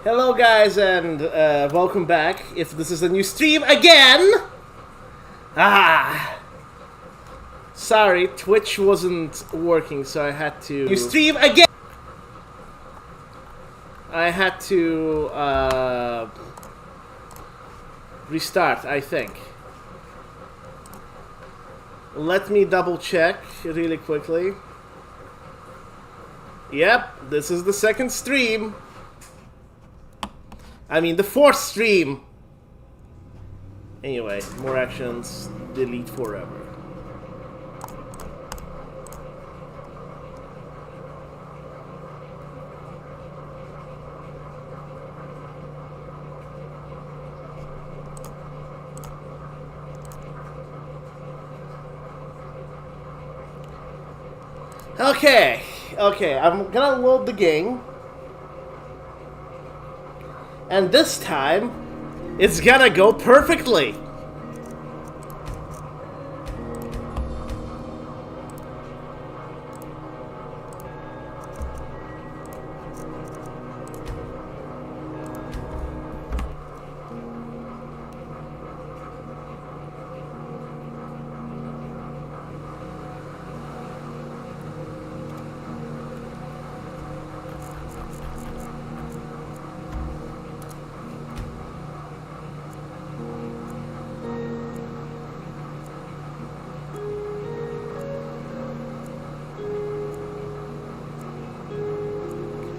Hello guys and welcome back. If this is a new stream again. Sorry, Twitch wasn't working, so I had to new stream again. I had to restart, I think. Let me double check really quickly. Yep, this is the second stream. I mean, the fourth stream. Anyway, more actions, delete forever. Okay, I'm gonna load the game. And this time, it's gonna go perfectly.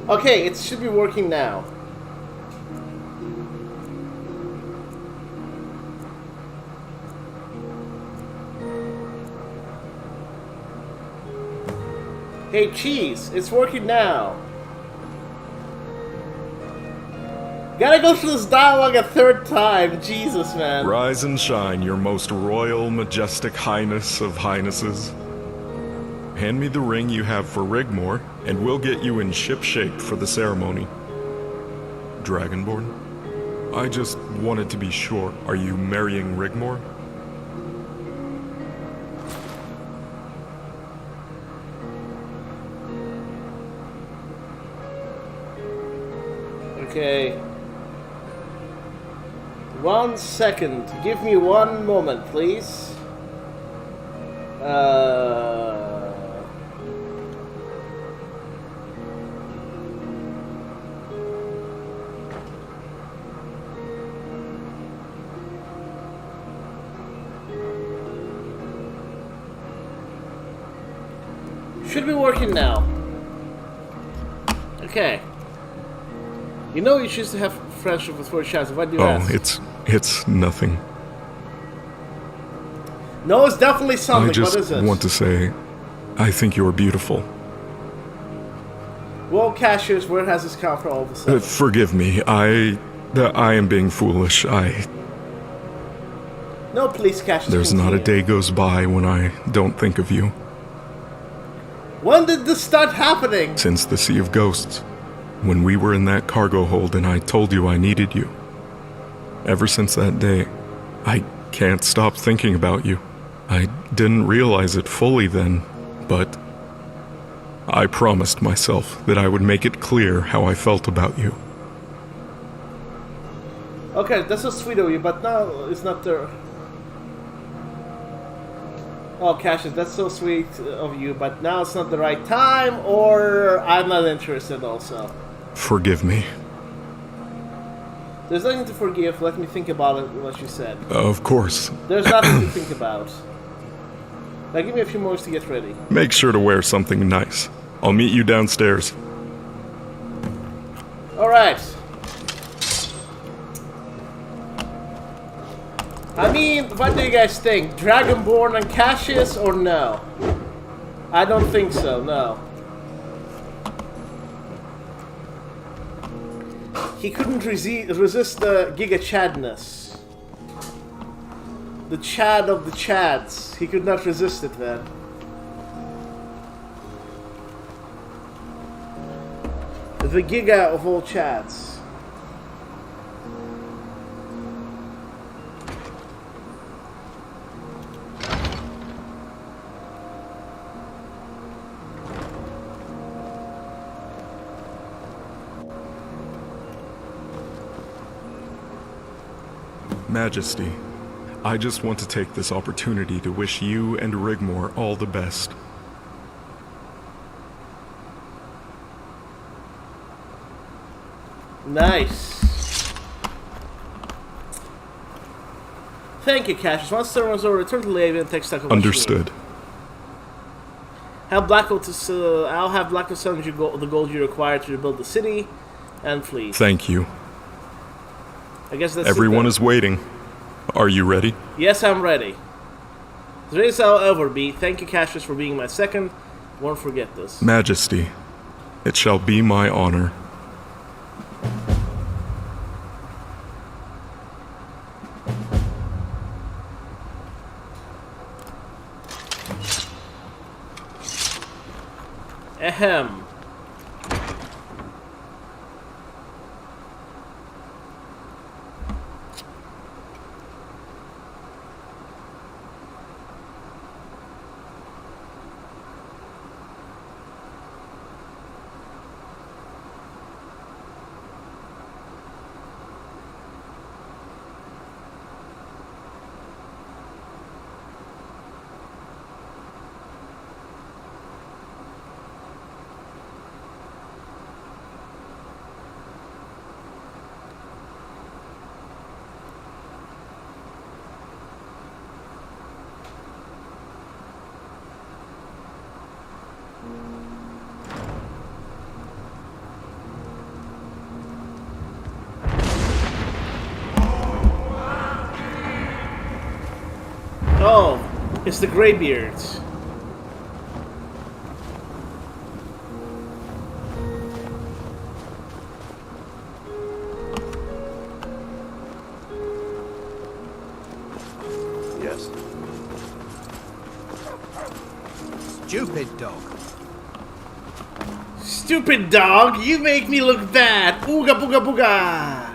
Okay, it should be working now. Hey, Cheese, it's working now. Gotta go through this dialogue a third time. Jesus, man. Rise and shine, your most royal, majestic highness of highnesses. Hand me the ring you have for Rigmor, and we'll get you in ship-shape for the ceremony. Dragonborn? I just wanted to be sure. Are you marrying Rigmor? Okay. 1 second. Give me 1 moment, please. Should be working now. Okay. You know you choose to have friendship with four shots. What do you ask? It's nothing. No, it's definitely something. I just what is it? Want to say, I think you're beautiful. Well, Cassius, where has this come from all of a sudden? Forgive me. I am being foolish. No, please, Cassius. There's not a day goes by when I don't think of you. When did this start happening? Since the Sea of Ghosts. When we were in that cargo hold and I told you I needed you. Ever since that day, I can't stop thinking about you. I didn't realize it fully then, but I promised myself that I would make it clear how I felt about you. Okay, that's so sweet of you, but now it's not there. Oh, Cassius, that's so sweet of you, but now it's not the right time, or I'm not interested also. Forgive me. There's nothing to forgive. Let me think about it, what you said. Of course. There's nothing to think about. Now give me a few moments to get ready. Make sure to wear something nice. I'll meet you downstairs. Alright. I mean, what do you guys think? Dragonborn and Cassius or no? I don't think so, no. He couldn't resist the Giga Chadness. The Chad of the Chads. He could not resist it, man. The Giga of all Chads. Majesty, I just want to take this opportunity to wish you and Rigmor all the best. Nice. Thank you, Cassius. Once the runs over, return to Lavia and take stock of Understood. I'll have Blacko send you the gold you require to rebuild the city and fleet. Thank you. I guess that's Everyone is waiting. Are you ready? Yes, I'm ready. As ready as I'll ever be. Thank you, Cassius, for being my second. Won't forget this. Majesty, it shall be my honor. Ahem. Oh, it's the Greybeards. Yes. Stupid dog. Stupid dog, you make me look bad. Ooga booga booga.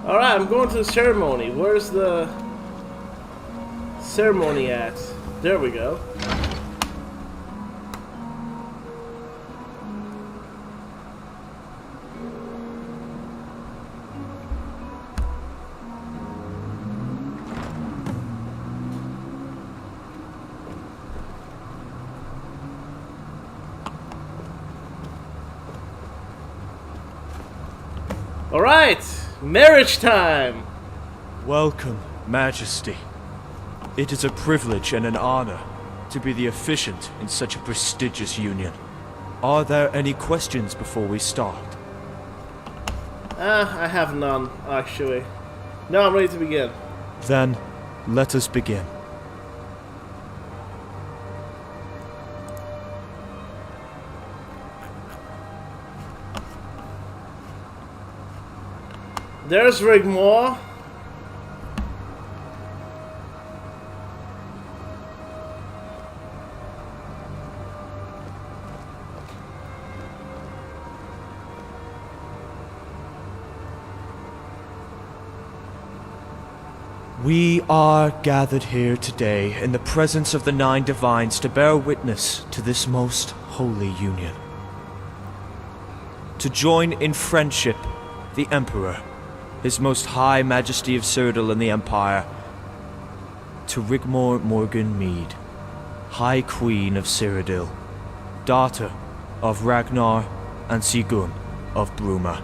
Alright, I'm going to the ceremony. Where's the ceremony at? There we go. Alright, marriage time! Welcome, Majesty. It is a privilege and an honor to be the officiant in such a prestigious union. Are there any questions before we start? I have none, actually. No, I'm ready to begin. Then, let us begin. There's Rigmor. We are gathered here today in the presence of the Nine Divines to bear witness to this most holy union. To join in friendship the Emperor, His Most High Majesty of Cyrodiil and the Empire, to Rigmor Morgan Mead, High Queen of Cyrodiil, daughter of Ragnar and Sigurd of Bruma.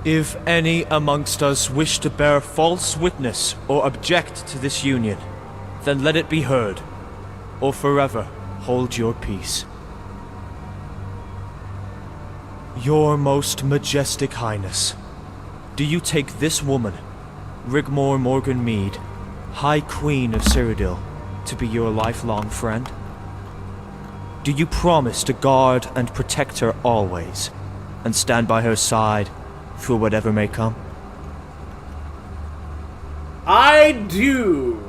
If any amongst us wish to bear false witness or object to this union, then let it be heard, or forever hold your peace. Your Most Majestic Highness, do you take this woman, Rigmor Morgan Mead, High Queen of Cyrodiil, to be your lifelong friend? Do you promise to guard and protect her always, and stand by her side through whatever may come? I do.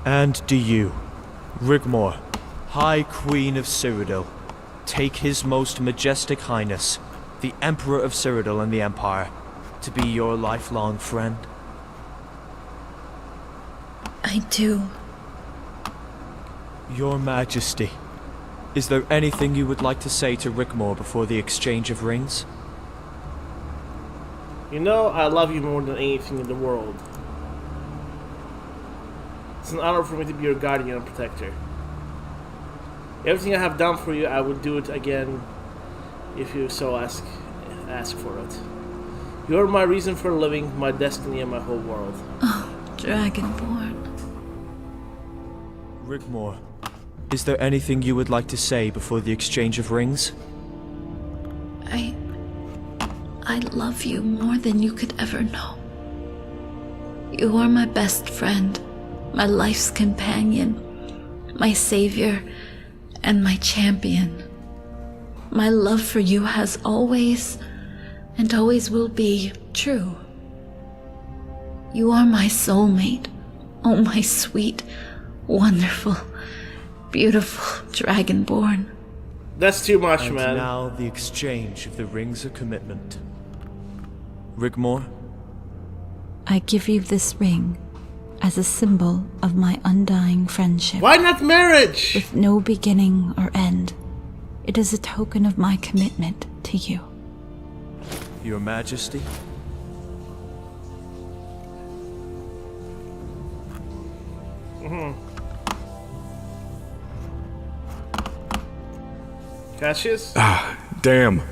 And do you, Rigmor, High Queen of Cyrodiil, take His Most Majestic Highness, the Emperor of Cyrodiil and the Empire, to be your lifelong friend? I do. Your Majesty, is there anything you would like to say to Rigmor before the exchange of rings? You know, I love you more than anything in the world. It's an honor for me to be your guardian and protector. Everything I have done for you, I would do it again if you so ask for it. You're my reason for living, my destiny, and my whole world. Oh, Dragonborn. Rigmor, is there anything you would like to say before the exchange of rings? I love you more than you could ever know. You are my best friend, my life's companion, my savior, and my champion. My love for you has always, and always will be, true. You are my soulmate, oh my sweet, wonderful, beautiful Dragonborn. That's too much, And man. now the exchange of the rings of commitment. Rigmor, I give you this ring as a symbol of my undying friendship. Why not marriage? With no beginning or end. It is a token of my commitment to you. Your Majesty. Cassius? Damn.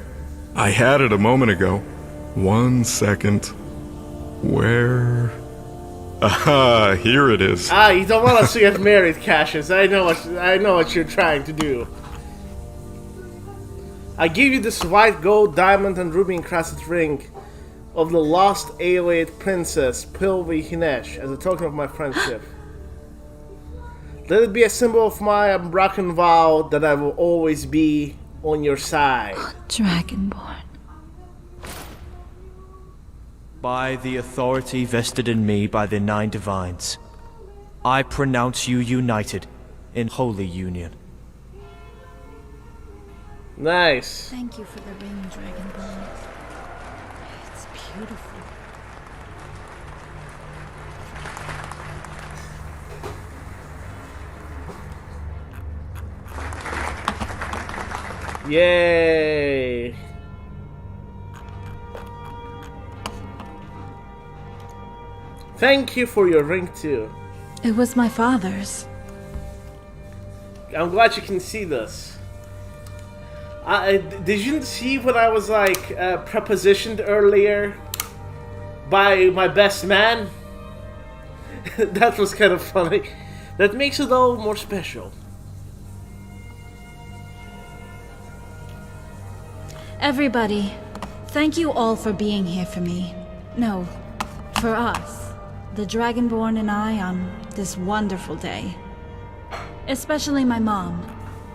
I had it a moment ago. 1 second. Where? Aha, here it is. You don't want us to get married, Cassius. I know what you're trying to do. I give you this white gold, diamond, and ruby encrusted ring of the lost Aelate princess, Pilvi Hinesh, as a token of my friendship. Let it be a symbol of my unbroken vow that I will always be on your side. Dragonborn. By the authority vested in me by the 9 divines, I pronounce you united in holy union. Nice. Thank you for the ring, Dragonborn. It's beautiful. Yay. Thank you for your ring too. It was my father's. I'm glad you can see this. Did you see when I was like prepositioned earlier by my best man? That was kind of funny. That makes it all more special. Everybody, thank you all for being here for me. No, for us, the Dragonborn and I, on this wonderful day. Especially my mom,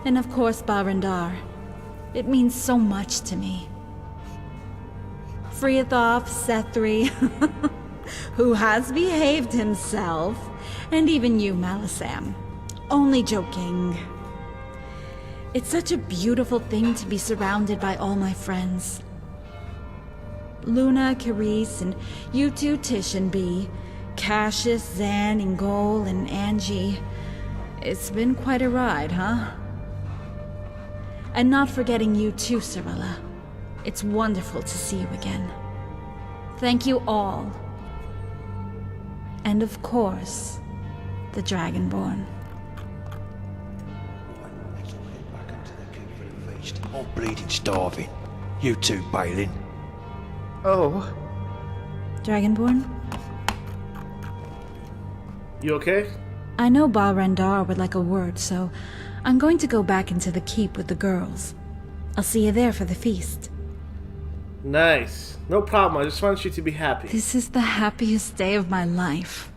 and of course Barandar. It means so much to me. Friathoth, Sethri, who has behaved himself, and even you, Malisam. Only joking. It's such a beautiful thing to be surrounded by all my friends. Luna, Carice, and you two, Tish and Bee, Cassius, Zan, Ingol, and Angie. It's been quite a ride, huh? And not forgetting you too, Cyrilla. It's wonderful to see you again. Thank you all. And of course, the Dragonborn. Let's all head back into the keep for the feast. I'm bleeding starving. You too, Balin. Oh, Dragonborn? you okay? I know Balrandar would like a word, so I'm going to go back into the keep with the girls. I'll see you there for the feast. Nice. No problem. I just want you to be happy. This is the happiest day of my life.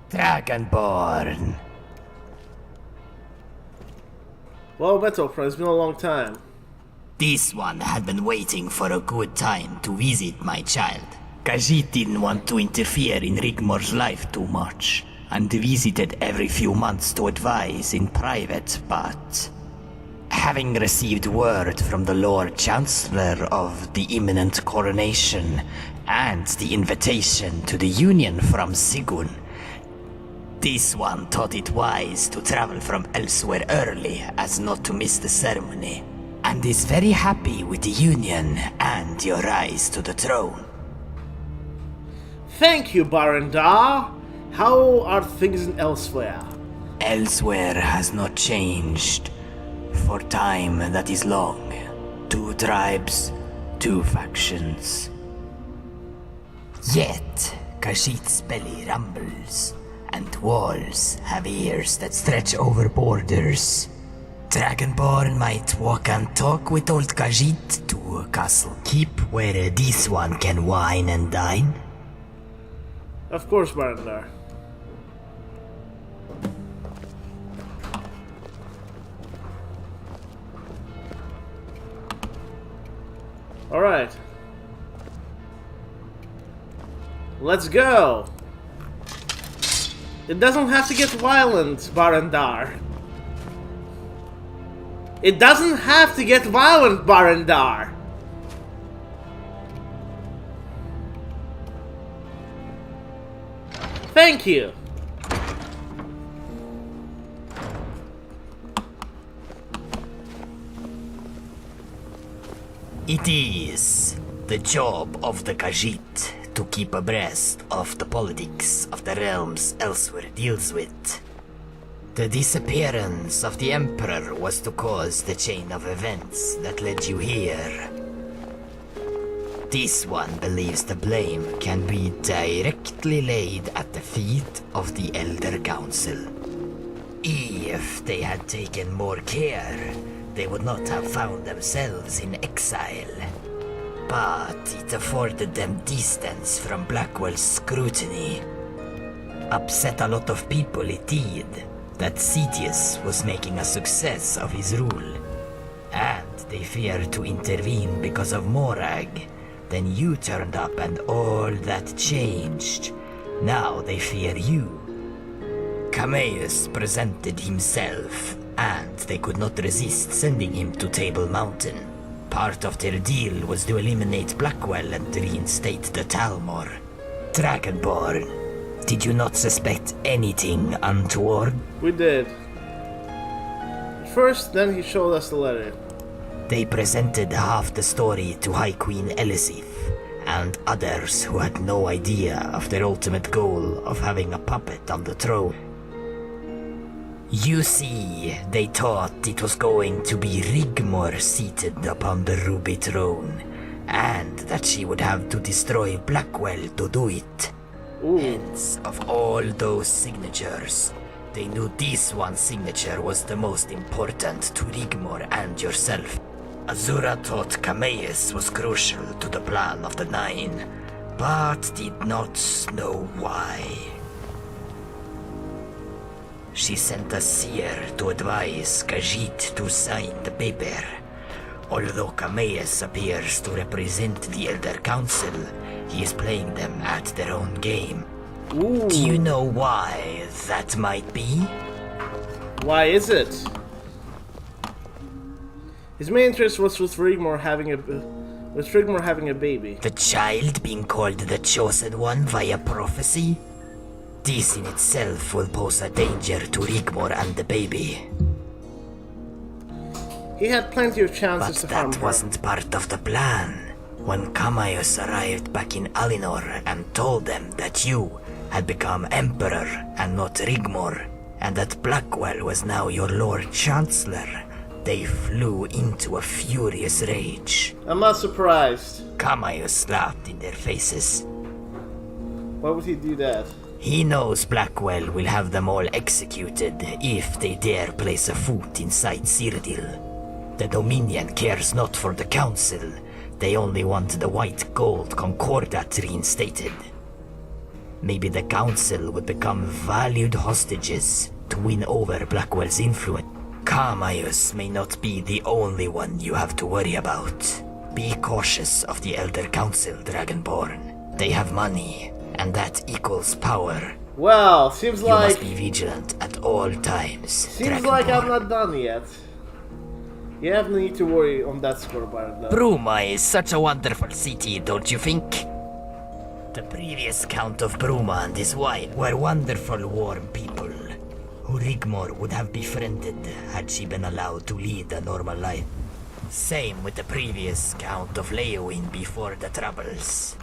Dragonborn. Well, Metalfra, it's been a long time. This one had been waiting for a good time to visit my child. Khajiit didn't want to interfere in Rigmor's life too much, and visited every few months to advise in private, but... having received word from the Lord Chancellor of the imminent coronation, and the invitation to the union from Sigun, This one thought it wise to travel from elsewhere early as not to miss the ceremony, and is very happy with the union and your rise to the throne. Thank you, Barandar. How are things in elsewhere? Elsewhere has not changed for time that is long. 2 tribes, 2 factions. Yet, Khajiit's belly rumbles, and walls have ears that stretch over borders. Dragonborn might walk and talk with old Khajiit to Castle Keep, where this one can wine and dine. Of course, Barandar. Alright. Let's go! It doesn't have to get violent, Barandar. It doesn't have to get violent, Barandar! Thank you! It is the job of the Khajiit to keep abreast of the politics of the realms elsewhere deals with. The disappearance of the Emperor was to cause the chain of events that led you here. This one believes the blame can be directly laid at the feet of the Elder Council. If they had taken more care, they would not have found themselves in exile. But it afforded them distance from Blackwell's scrutiny. Upset a lot of people, it did, that Cetius was making a success of his rule. And they feared to intervene because of Morag. Then you turned up and all that changed. Now they fear you. Cameus presented himself, and they could not resist sending him to Table Mountain. Part of their deal was to eliminate Blackwell and reinstate the Talmor. Dragonborn, did you not suspect anything untoward? We did. First, then he showed us the letter. They presented half the story to High Queen Elisith, and others who had no idea of their ultimate goal of having a puppet on the throne. You see, they thought it was going to be Rigmor seated upon the ruby throne, and that she would have to destroy Blackwell to do it. Ooh. Hence, of all those signatures, they knew this one signature was the most important to Rigmor and yourself. Azura thought Cameus was crucial to the plan of the Nine, but did not know why. She sent a seer to advise Khajiit to sign the paper. Although Cameus appears to represent the Elder Council, he is playing them at their own game. Ooh. Do you know why that might be? Why is it? His main interest was with Rigmor having a baby. The child being called the Chosen One via prophecy? This in itself will pose a danger to Rigmor and the baby. He had plenty of chances But to harm that her. wasn't part of the plan. When Cameus arrived back in Alinor and told them that you had become Emperor and not Rigmor, and that Blackwell was now your Lord Chancellor, they flew into a furious rage. I'm not surprised. Cameus laughed in their faces. Why would he do that? He knows Blackwell will have them all executed if they dare place a foot inside Cyrodiil. The Dominion cares not for the Council, they only want the white gold Concordat reinstated. Maybe the Council would become valued hostages to win over Blackwell's influence. Cameus may not be the only one you have to worry about. Be cautious of the Elder Council, Dragonborn. They have money, and that equals power. Well, seems You like must be vigilant at all times, seems like I'm Dragonborn. not done yet. You have no need to worry on that score, Barandar. Bruma is such a wonderful city, don't you think? The previous Count of Bruma and his wife were wonderful, warm people who Rigmor would have befriended had she been allowed to lead a normal life. Same with the previous Count of Leowin before the Troubles.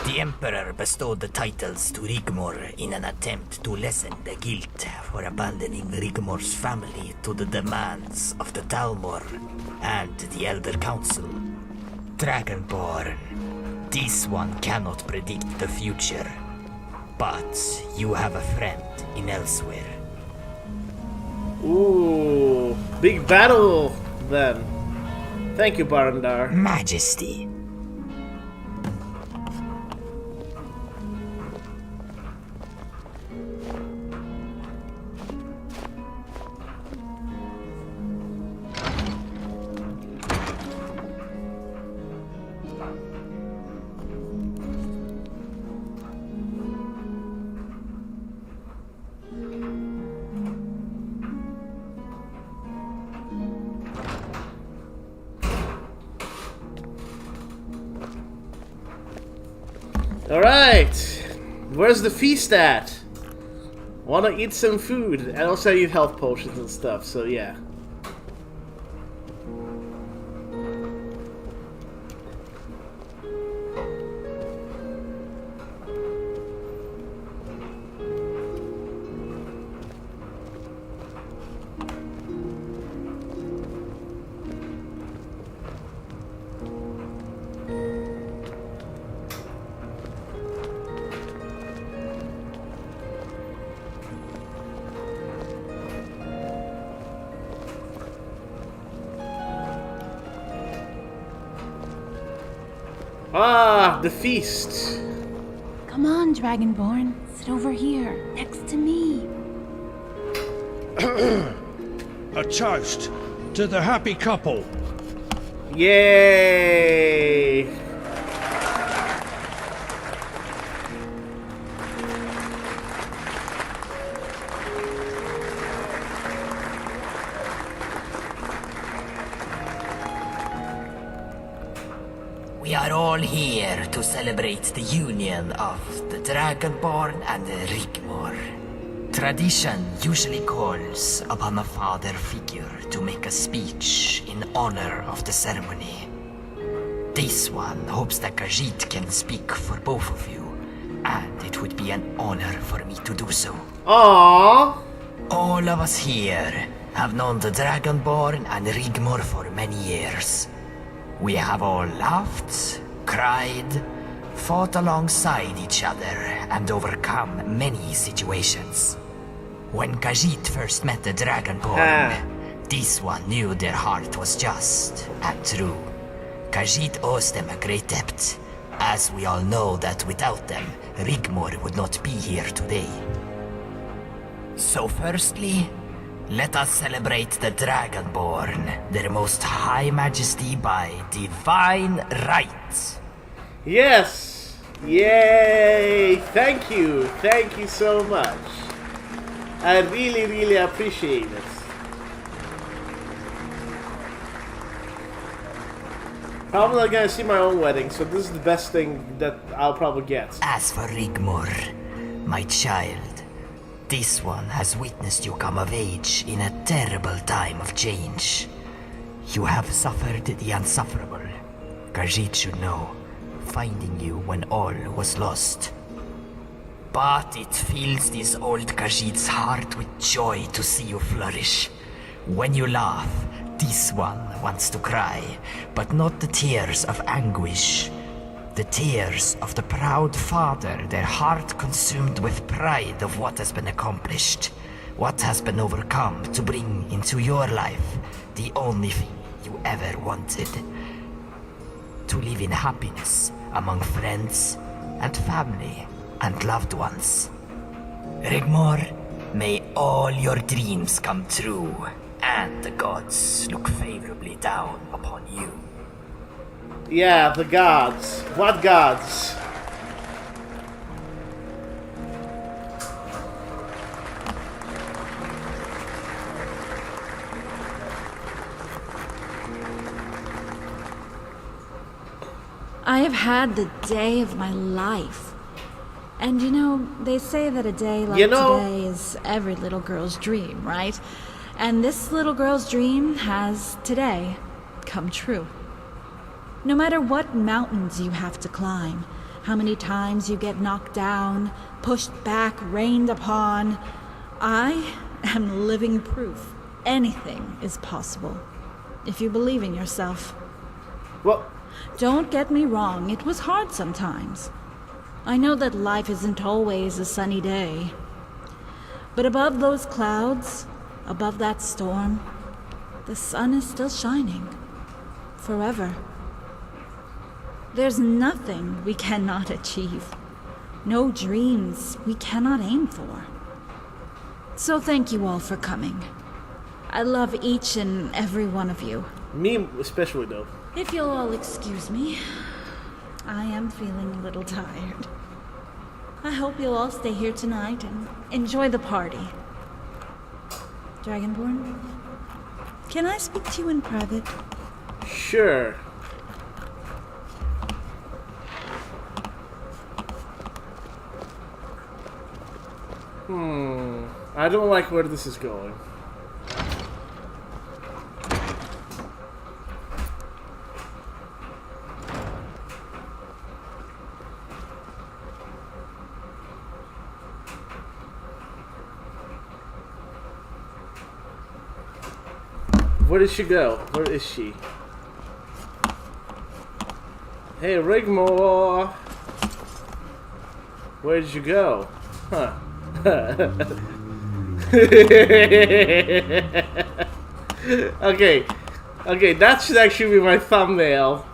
The Emperor bestowed the titles to Rigmor in an attempt to lessen the guilt for abandoning Rigmor's family to the demands of the Talmor and the Elder Council. Dragonborn, this one cannot predict the future, but you have a friend in Elsewhere. Ooh, big battle then. Thank you, Barandar. Majesty. Alright, where's the feast at? Wanna eat some food, and also I eat health potions and stuff, so yeah. Ah, the feast. Come on, Dragonborn. Sit over here, next to me. A toast to the happy couple. Yay! We are all here to celebrate the union of the Dragonborn and the Rigmor. Tradition usually calls upon a father figure to make a speech in honor of the ceremony. This one hopes that Khajiit can speak for both of you, and it would be an honor for me to do so. Aww. All of us here have known the Dragonborn and Rigmor for many years. We have all laughed, cried, fought alongside each other, and overcome many situations. When Khajiit first met the Dragonborn, this one knew their heart was just and true. Khajiit owes them a great debt, as we all know that without them, Rigmor would not be here today. So firstly, let us celebrate the Dragonborn, their most high majesty by divine right. Yes! Yay! Thank you so much. I really, really appreciate it. Probably not gonna see my own wedding, so this is the best thing that I'll probably get. As for Rigmor, my child, this one has witnessed you come of age in a terrible time of change. You have suffered the unsufferable. Khajiit should know, finding you when all was lost. But it fills this old Khajiit's heart with joy to see you flourish. When you laugh, this one wants to cry, but not the tears of anguish. The tears of the proud father, their heart consumed with pride of what has been accomplished, what has been overcome to bring into your life the only thing you ever wanted. To live in happiness among friends and family and loved ones. Rigmor, may all your dreams come true, and the gods look favorably down upon you. Yeah, the gods. What gods? I have had the day of my life. And you know, they say that a day like today is every little girl's dream, right? And this little girl's dream has, today, come true. No matter what mountains you have to climb, how many times you get knocked down, pushed back, rained upon, I am living proof anything is possible, if you believe in yourself. Well, don't get me wrong, it was hard sometimes. I know that life isn't always a sunny day. But above those clouds, above that storm, the sun is still shining. Forever. There's nothing we cannot achieve. No dreams we cannot aim for. So thank you all for coming. I love each and every one of you. Me especially, though. If you'll all excuse me, I am feeling a little tired. I hope you'll all stay here tonight and enjoy the party. Dragonborn, can I speak to you in private? Sure. I don't like where this is going. Where did she go? Where is she? Hey, Rigmor! Where did you go? Huh. Okay. Okay, that should actually be my thumbnail.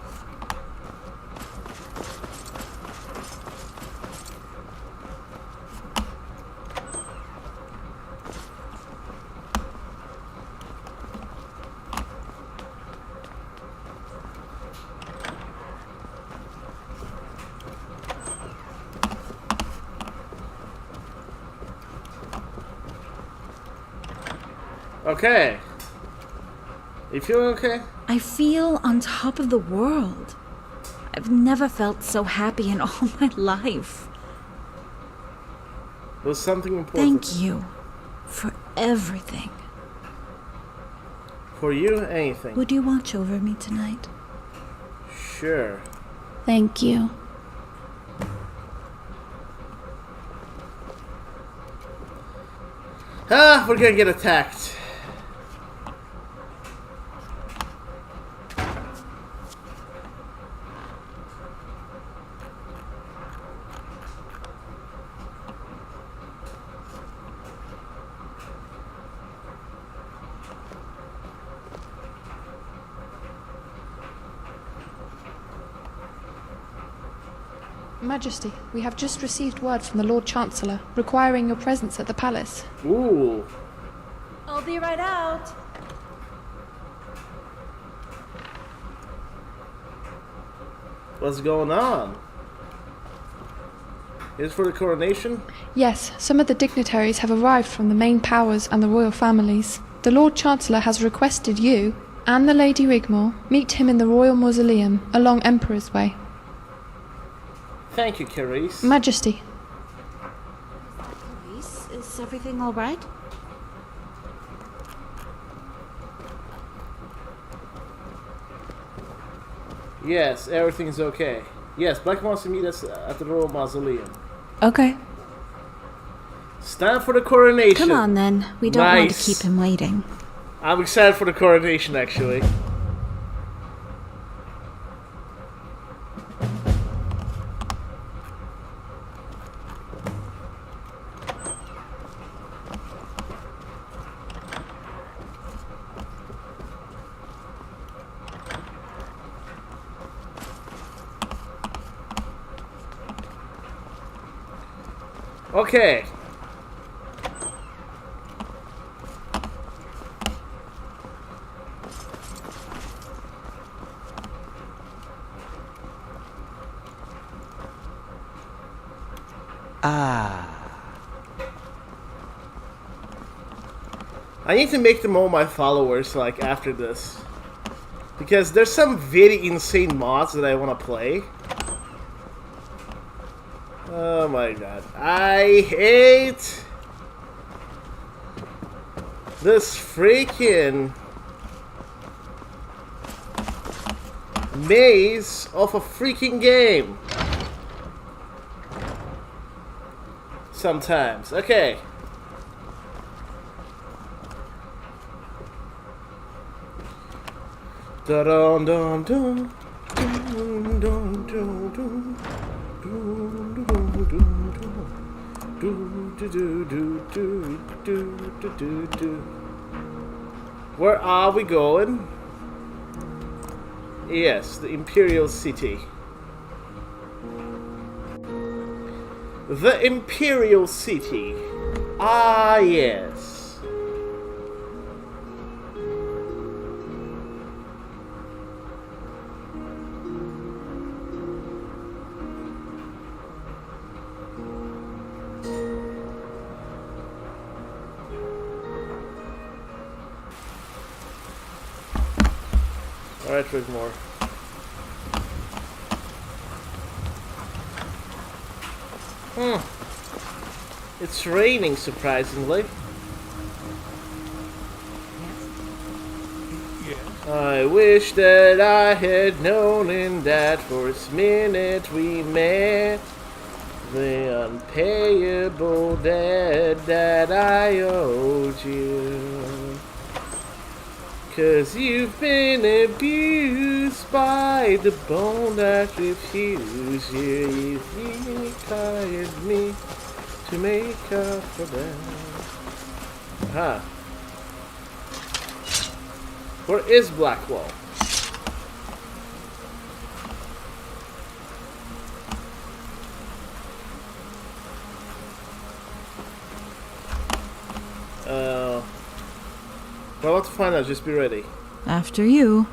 Okay. You feeling okay? I feel on top of the world. I've never felt so happy in all my life. It was something important. Thank you for everything. For you, anything. Would you watch over me tonight? Sure. Thank you. Ah, we're gonna get attacked. Majesty, we have just received word from the Lord Chancellor requiring your presence at the palace. Ooh. I'll be right out. What's going on? Is it for the coronation? Yes, some of the dignitaries have arrived from the main powers and the royal families. The Lord Chancellor has requested you and the Lady Rigmor meet him in the royal mausoleum along Emperor's Way. Thank you, Carice. Majesty. Is everything all right? Yes, everything's okay. Yes, Black wants to meet us at the royal mausoleum. Okay. It's time for the coronation. Come on then. We don't want to keep him waiting. I'm excited for the coronation, actually. Okay. I need to make them all my followers, like, after this. Because there's some very insane mods that I want to play. Oh my god. I hate this freaking maze of a freaking game. Sometimes. Okay. Da dun dun dun dun dun dun dun. Where are we going? Yes, the Imperial City. The Imperial City. Ah, yes. Alright, Rigmor. It's raining, surprisingly. I wish that I had known in that first minute we met the unpayable debt that I owed you. 'Cause you've been abused by the bone that refused you. You required me to make up for that. Aha. Where is Blackwall? Well, what to find out, just be ready. After you.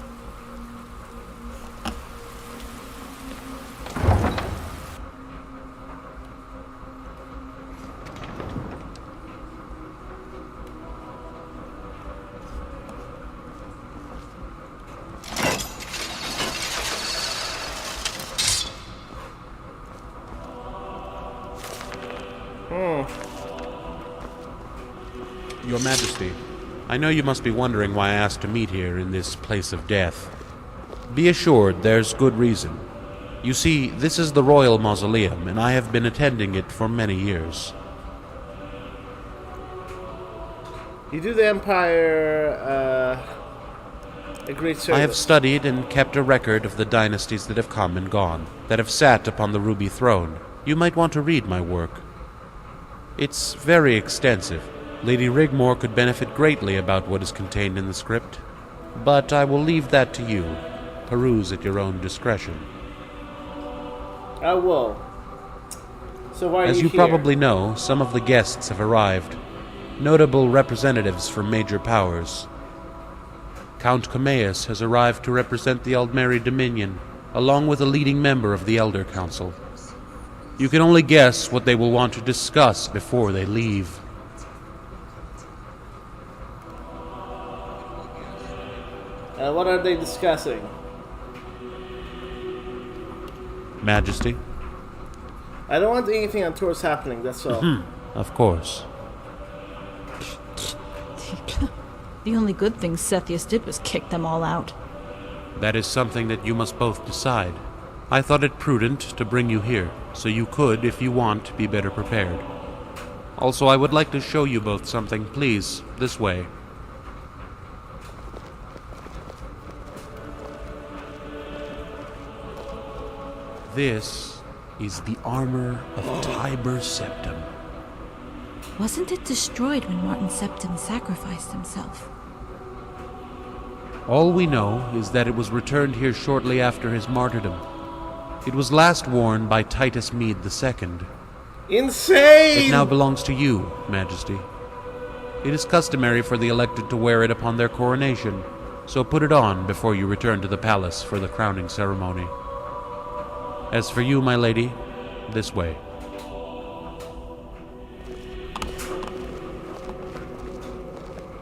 Your Majesty, I know you must be wondering why I asked to meet here in this place of death. Be assured there's good reason. You see, this is the royal mausoleum, and I have been attending it for many years. You do the Empire a great service. I have studied and kept a record of the dynasties that have come and gone, that have sat upon the ruby throne. You might want to read my work. It's very extensive. Lady Rigmor could benefit greatly about what is contained in the script, but I will leave that to you. Peruse at your own discretion. I will. So why are As you here? probably know, some of the guests have arrived. Notable representatives from major powers. Count Comaeus has arrived to represent the Aldmeri Dominion, along with a leading member of the Elder Council. You can only guess what they will want to discuss before they leave. What are they discussing? Majesty? I don't want anything untoward happening, that's all. Of course. The only good thing Sethius did was kick them all out. That is something that you must both decide. I thought it prudent to bring you here, so you could, if you want, be better prepared. Also, I would like to show you both something. Please, this way. This is the armor of Tiber Septim. Wasn't it destroyed when Martin Septim sacrificed himself? All we know is that it was returned here shortly after his martyrdom. It was last worn by Titus Mede II. Insane! It now belongs to you, Majesty. It is customary for the elected to wear it upon their coronation, so put it on before you return to the palace for the crowning ceremony. As for you, my lady, this way.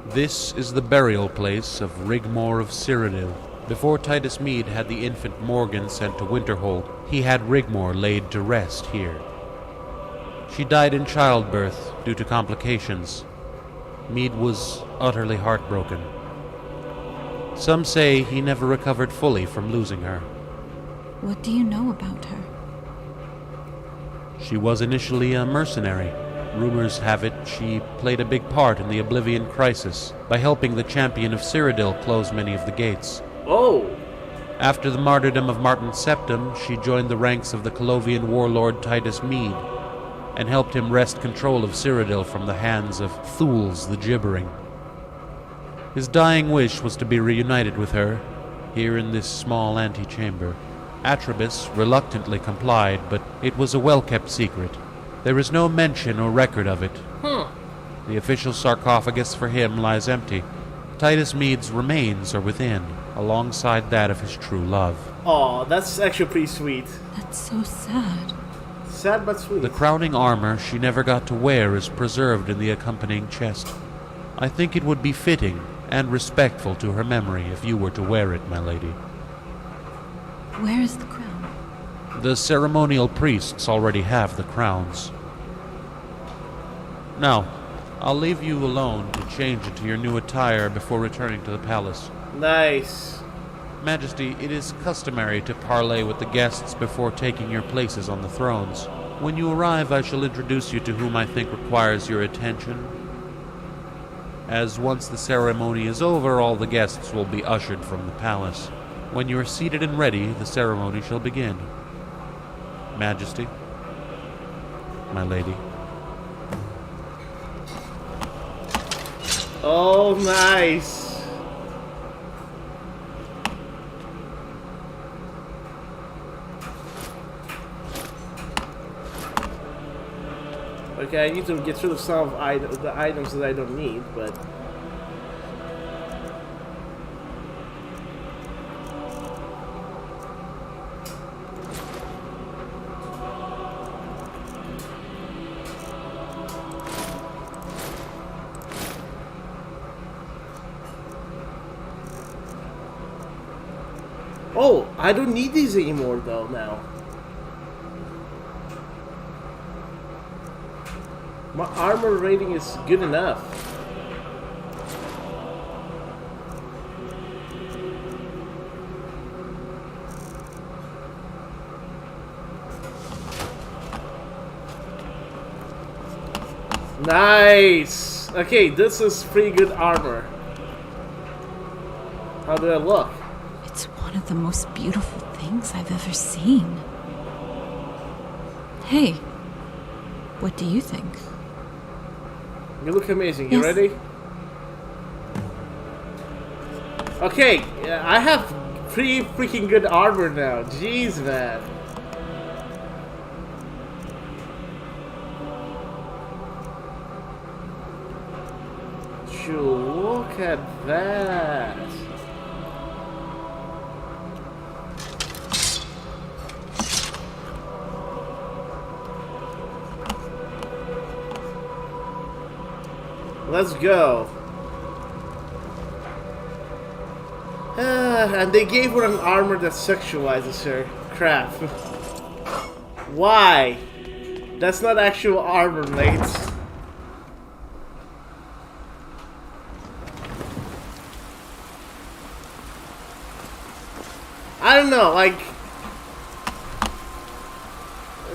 This is the burial place of Rigmor of Cyrodiil. Before Titus Mede had the infant Morgan sent to Winterhold, he had Rigmor laid to rest here. She died in childbirth due to complications. Mead was utterly heartbroken. Some say he never recovered fully from losing her. What do you know about her? She was initially a mercenary. Rumors have it she played a big part in the Oblivion Crisis by helping the champion of Cyrodiil close many of the gates. Oh! After the martyrdom of Martin Septim, she joined the ranks of the Colovian warlord Titus Mead and helped him wrest control of Cyrodiil from the hands of Thules the Gibbering. His dying wish was to be reunited with her, here in this small antechamber. Atribus reluctantly complied, but it was a well-kept secret. There is no mention or record of it. The official sarcophagus for him lies empty. Titus Mead's remains are within, alongside that of his true love. Aw, that's actually pretty sweet. That's so sad. Sad but sweet. The crowning armor she never got to wear is preserved in the accompanying chest. I think it would be fitting and respectful to her memory if you were to wear it, my lady. Where is the crown? The ceremonial priests already have the crowns. Now, I'll leave you alone to change into your new attire before returning to the palace. Nice. Majesty, it is customary to parley with the guests before taking your places on the thrones. When you arrive, I shall introduce you to whom I think requires your attention. As once the ceremony is over, all the guests will be ushered from the palace. When you are seated and ready, the ceremony shall begin. Majesty, my lady. Oh, nice. Okay, I need to get rid of some of the items that I don't need, but... Oh, I don't need these anymore though now. My armor rating is good enough. Nice! Okay, this is pretty good armor. How do I look? It's one of the most beautiful things I've ever seen. Hey, what do you think? You look amazing. You Yes. ready? Okay, I have pretty freaking good armor now. Jeez, man. Look at that. Let's go. And they gave her an armor that sexualizes her. Crap. Why? That's not actual armor, mates. I don't know, like...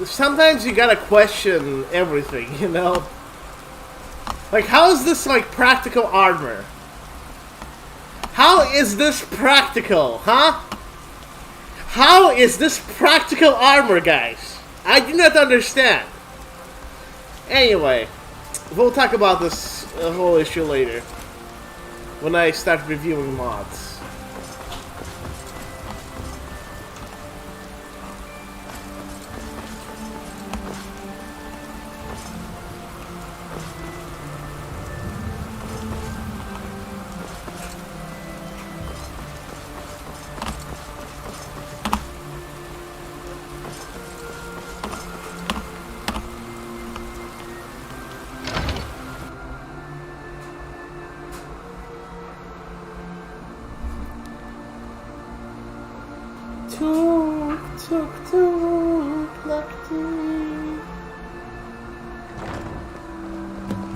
Sometimes you gotta question everything, you know? Like, how is this, like, practical armor? How is this practical, huh? How is this practical armor, guys? I do not understand. Anyway, we'll talk about this whole issue later. When I start reviewing mods.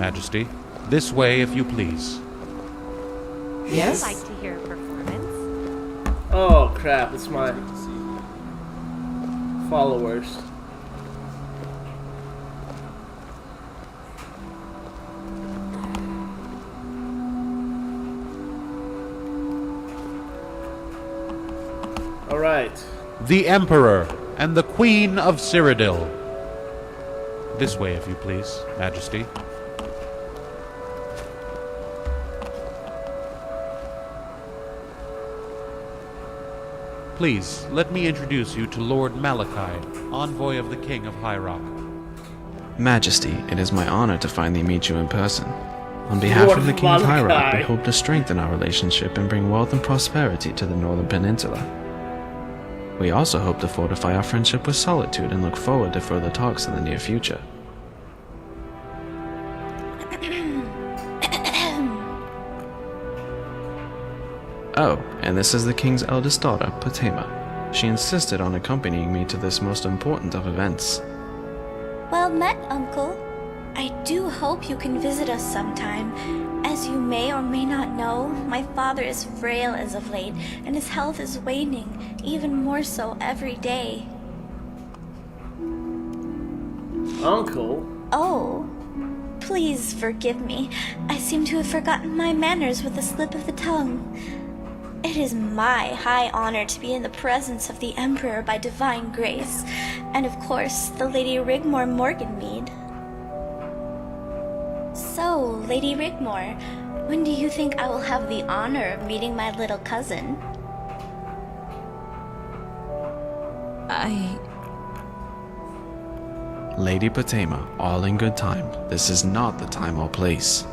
Majesty. This way, if you please. Yes? I'd like to hear a performance. Oh crap, it's my followers. Alright. The Emperor and the Queen of Cyrodiil. This way, if you please, Majesty. Please, let me introduce you to Lord Malachi, envoy of the King of High Rock. Majesty, it is my honor to finally meet you in person. On behalf of the King of High Rock, we hope to strengthen our relationship and bring wealth and prosperity to the Northern Peninsula. We also hope to fortify our friendship with Solitude and look forward to further talks in the near future. Oh, and this is the King's eldest daughter, Potema. She insisted on accompanying me to this most important of events. Well met, Uncle. I do hope you can visit us sometime. As you may or may not know, my father is frail as of late, and his health is waning, even more so every day. Uncle? Oh, please forgive me. I seem to have forgotten my manners with a slip of the tongue. It is my high honor to be in the presence of the Emperor by divine grace, and of course, the Lady Rigmor Morganmead. So, Lady Rigmor, when do you think I will have the honor of meeting my little cousin? Lady Potema, all in good time. This is not the time or place.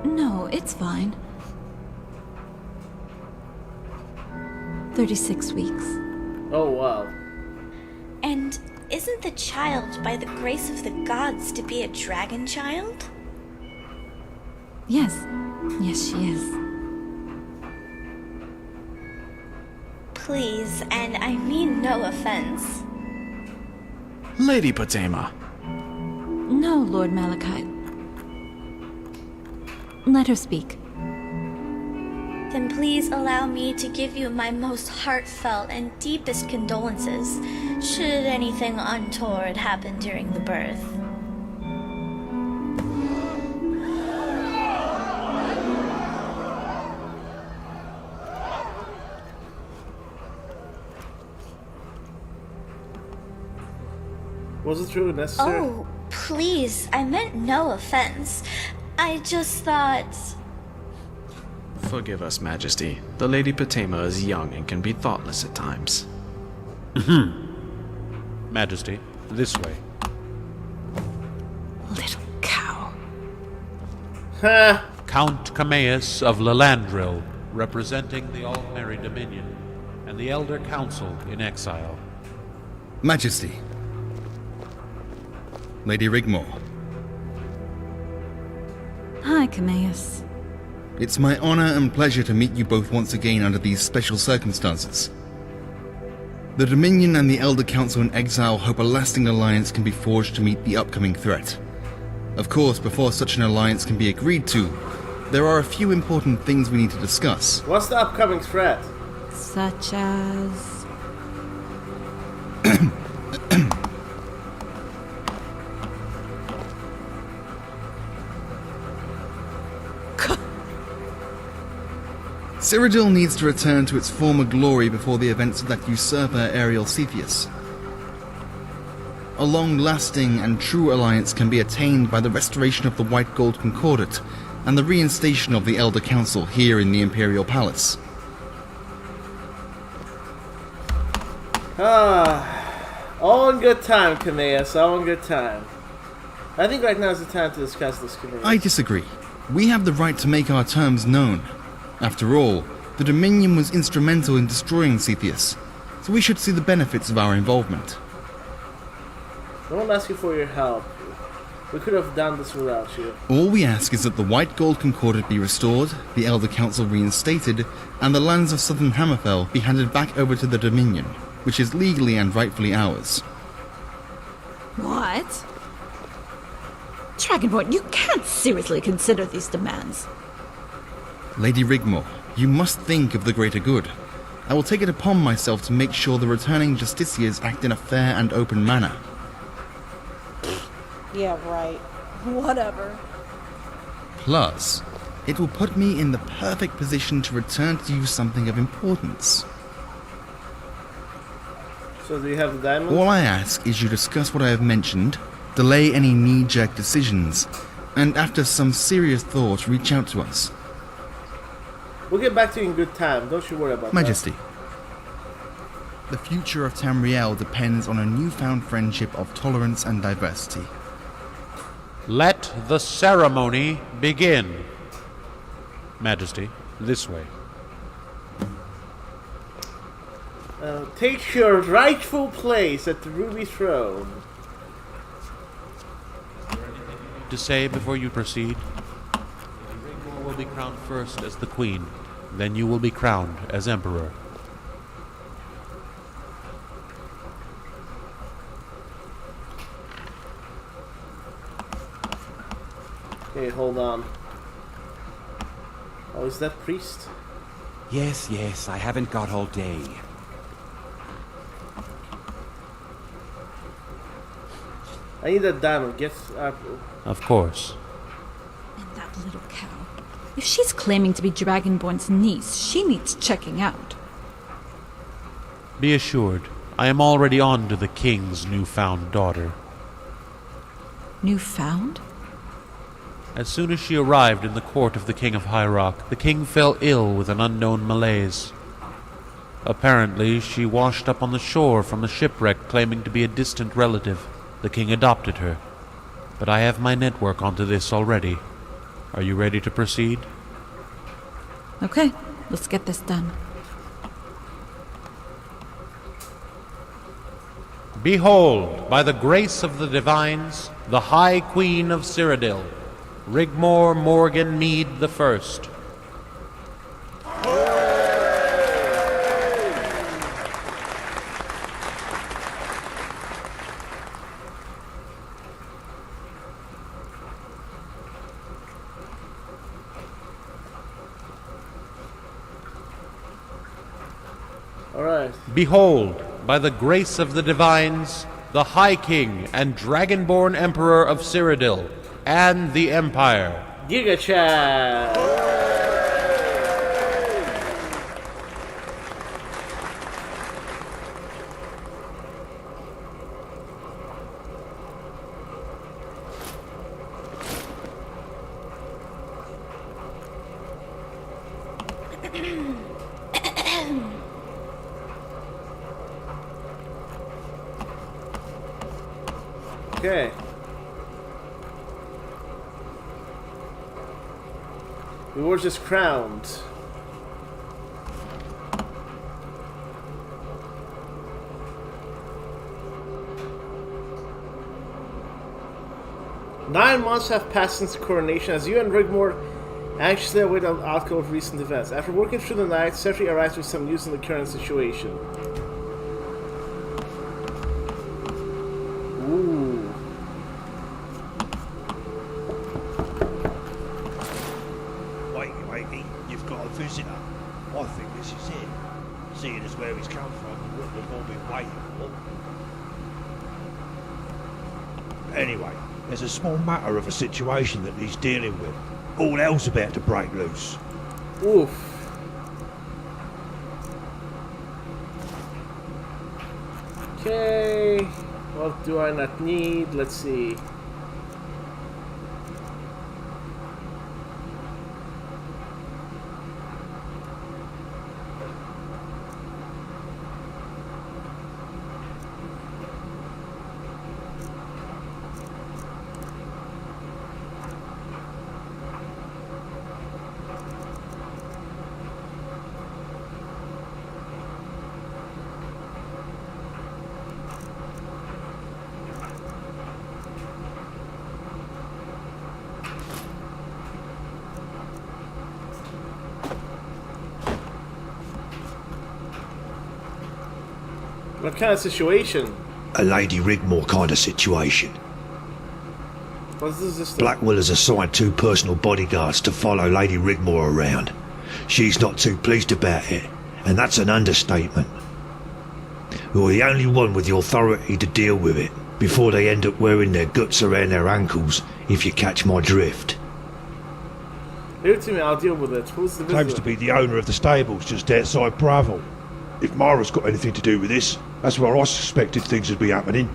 No, it's fine. 36 weeks. Oh wow. And isn't the child, by the grace of the gods, to be a dragon child? Yes. Yes, she is. Please, and I mean no offense. Lady Potema! No, Lord Malachite. Let her speak. Then please allow me to give you my most heartfelt and deepest condolences, should anything untoward happen during the birth. Was it really necessary? Oh, please, I meant no offense. I just thought... Forgive us, Majesty. The Lady Potema is young and can be thoughtless at times. Majesty, this way. Little cow. Ha! Count Cameus of Lalandril, representing the All-Merry Dominion, and the Elder Council in exile. Majesty. Lady Rigmor. Hi, Cameus. It's my honor and pleasure to meet you both once again under these special circumstances. The Dominion and the Elder Council in exile hope a lasting alliance can be forged to meet the upcoming threat. Of course, before such an alliance can be agreed to, there are a few important things we need to discuss. What's the upcoming threat? Such as... Cyrodiil needs to return to its former glory before the events of that usurper Ariel Cepheus. A long-lasting and true alliance can be attained by the restoration of the White Gold Concordat and the reinstation of the Elder Council here in the Imperial Palace. All in good time, Cameus, all in good time. I think right now is the time to discuss this. I disagree. We have the right to make our terms known. After all, the Dominion was instrumental in destroying Cepheus, so we should see the benefits of our involvement. No one asked you for your help. We could have done this without you. All we ask is that the White Gold Concordat be restored, the Elder Council reinstated, and the lands of Southern Hammerfell be handed back over to the Dominion, which is legally and rightfully ours. What? Dragonborn, you can't seriously consider these demands. Lady Rigmor, you must think of the greater good. I will take it upon myself to make sure the returning justiciars act in a fair and open manner. Yeah, right. Whatever. Plus, it will put me in the perfect position to return to you something of importance. So do you have the diamond? All I ask is you discuss what I have mentioned, delay any knee-jerk decisions, and after some serious thought, reach out to us. We'll get back to you in good time. Don't you worry about Majesty, the future of Tamriel depends on a newfound friendship of tolerance and diversity. Let the ceremony begin. Majesty, this way. Take your rightful place at the Ruby Throne. To say before you proceed, Rigmor will be crowned first as the Queen, then you will be crowned as Emperor. Okay, hold on. Oh, is that priest? Yes, I haven't got all day. I need that diamond. Get up. Of course. And that little cow. If she's claiming to be Dragonborn's niece, she needs checking out. Be assured, I am already on to the King's newfound daughter. Newfound? As soon as she arrived in the court of the King of High Rock, the king fell ill with an unknown malaise. Apparently, she washed up on the shore from a shipwreck claiming to be a distant relative. The king adopted her. But I have my network onto this already. Are you ready to proceed? Okay, let's get this done. Behold, by the grace of the divines, the High Queen of Cyrodiil, Rigmor Morgan Mead the First. All right. Behold, by the grace of the divines, the High King and Dragonborn Emperor of Cyrodiil, and the Empire. Giga Chat! Okay. The war just crowned. Nine months have passed since the coronation as you and Rigmor anxiously await the outcome of recent events. After working through the night, Cyrodiil arrives with some news on the current situation. Ooh. Wakey, you've got a visitor. I think this is it. Seeing as where he's come from and what we've all been waiting for. Anyway, there's a small matter of a situation that he's dealing with. All hell's about to break loose. Oof. Okay. What do I not need? Let's see. What kind of situation? A Lady Rigmor kind of situation. What's this? Blackwell has assigned 2 personal bodyguards to follow Lady Rigmor around. She's not too pleased about it, and that's an understatement. You're the only one with the authority to deal with it, before they end up wearing their guts around their ankles, if you catch my drift. Leave it to me, I'll deal with it. Who's the visitor? Claims to be the owner of the stables just outside Bravo. If Mara's got anything to do with this, that's where I suspected things would be happening.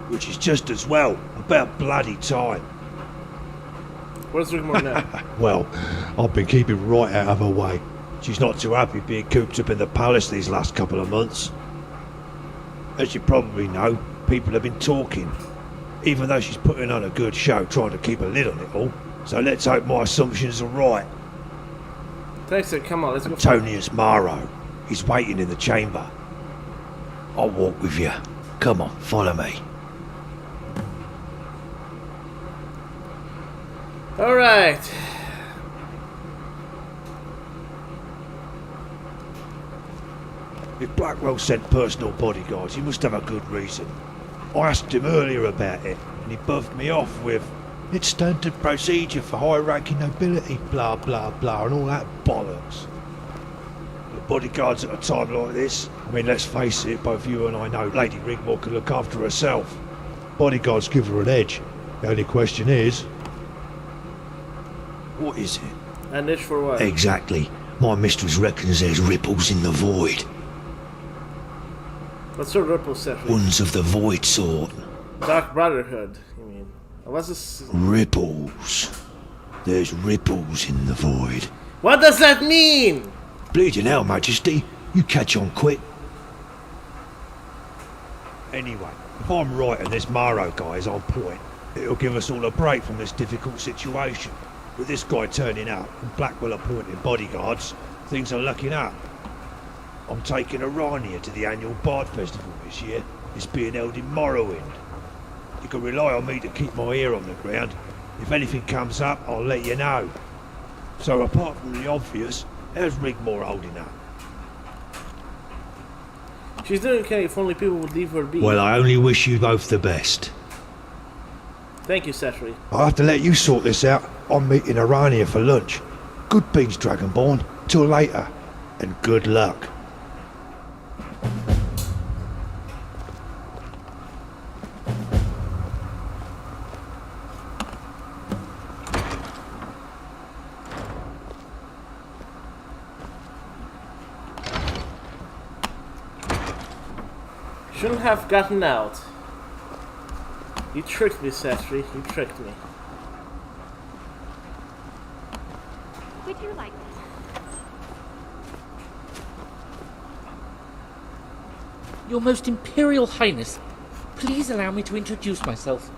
Which is just as well. About bloody time. Where's Rigmor now? Well, I've been keeping right out of her way. She's not too happy being cooped up in the palace these last couple of months. As you probably know, people have been talking. Even though she's putting on a good show trying to keep a lid on it all. So let's hope my assumptions are right. Thanks, sir. Come on, let's go. Antonius Maro. He's waiting in the chamber. I'll walk with you. Come on, follow me. Alright. If Blackwell sent personal bodyguards, he must have a good reason. I asked him earlier about it, and he buffed me off with, "It's standard procedure for high-ranking nobility, blah blah blah," and all that bollocks. The bodyguards at a time like this, I mean, let's face it, both you and I know Lady Rigmor can look after herself. Bodyguards give her an edge. The only question is, what is it? An edge for what? Exactly. My mistress reckons there's ripples in the void. What sort of ripples, Seth? Ones of the void sort. Dark Brotherhood, you mean? What's this? Ripples. There's ripples in the void. What does that mean? Bleeding hell, Majesty. You catch on quick. Anyway, if I'm right and this Maro guy is on point, it'll give us all a break from this difficult situation. With this guy turning up and Blackwell appointing bodyguards, things are looking up. I'm taking a Rania to the annual Bard Festival this year. It's being held in Morrowind. You can rely on me to keep my ear on the ground. If anything comes up, I'll let you know. So apart from the obvious, how's Rigmor holding up? She's doing okay if only people would leave her be. Well, I only wish you both the best. Thank you, Setri. I'll have to let you sort this out. I'm meeting Arania for lunch. Good beans, Dragonborn. Till later. And good luck. Shouldn't have gotten out. You tricked me, Setri. You tricked me. Would you like this? Your Most Imperial Highness, please allow me to introduce myself.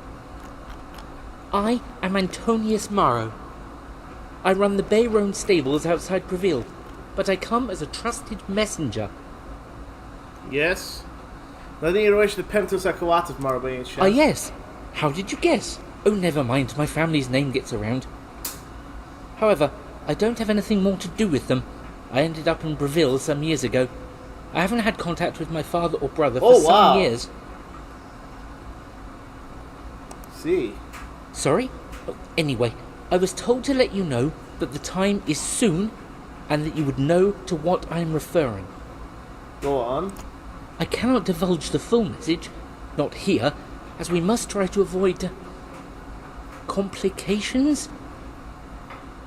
I am Antonius Maro. I run the Bayron stables outside Breville, but I come as a trusted messenger. Yes? Nothing in relation to Pentos Aquatus, Maro, by any chance? Ah, yes. How did you guess? Oh, never mind, my family's name gets around. However, I don't have anything more to do with them. I ended up in Breville some years ago. I haven't had contact with my father or brother for some years. See. Sorry? Oh, anyway, I was told to let you know that the time is soon, and that you would know to what I am referring. Go on. I cannot divulge the full message, not here, as we must try to avoid complications.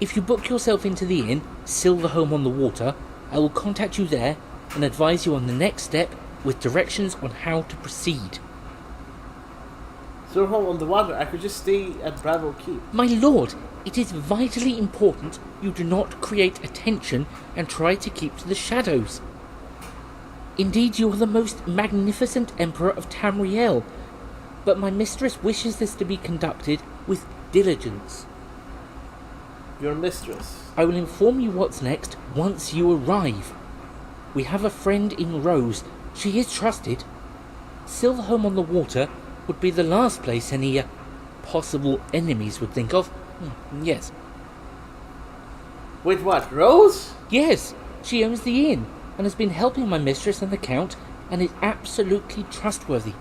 If you book yourself into the inn, Silverholm on the Water, I will contact you there and advise you on the next step with directions on how to proceed. Silverholm on the Water? I could just stay at Bravo Keep. My lord, it is vitally important you do not create attention and try to keep to the shadows. Indeed, you are the most magnificent Emperor of Tamriel, but my mistress wishes this to be conducted with diligence. Your mistress? I will inform you what's next once you arrive. We have a friend in Rose. She is trusted. Silverholm on the Water would be the last place any possible enemies would think of. Yes. Wait, what? Rose? Yes, she owns the inn and has been helping my mistress and the Count, and is absolutely trustworthy.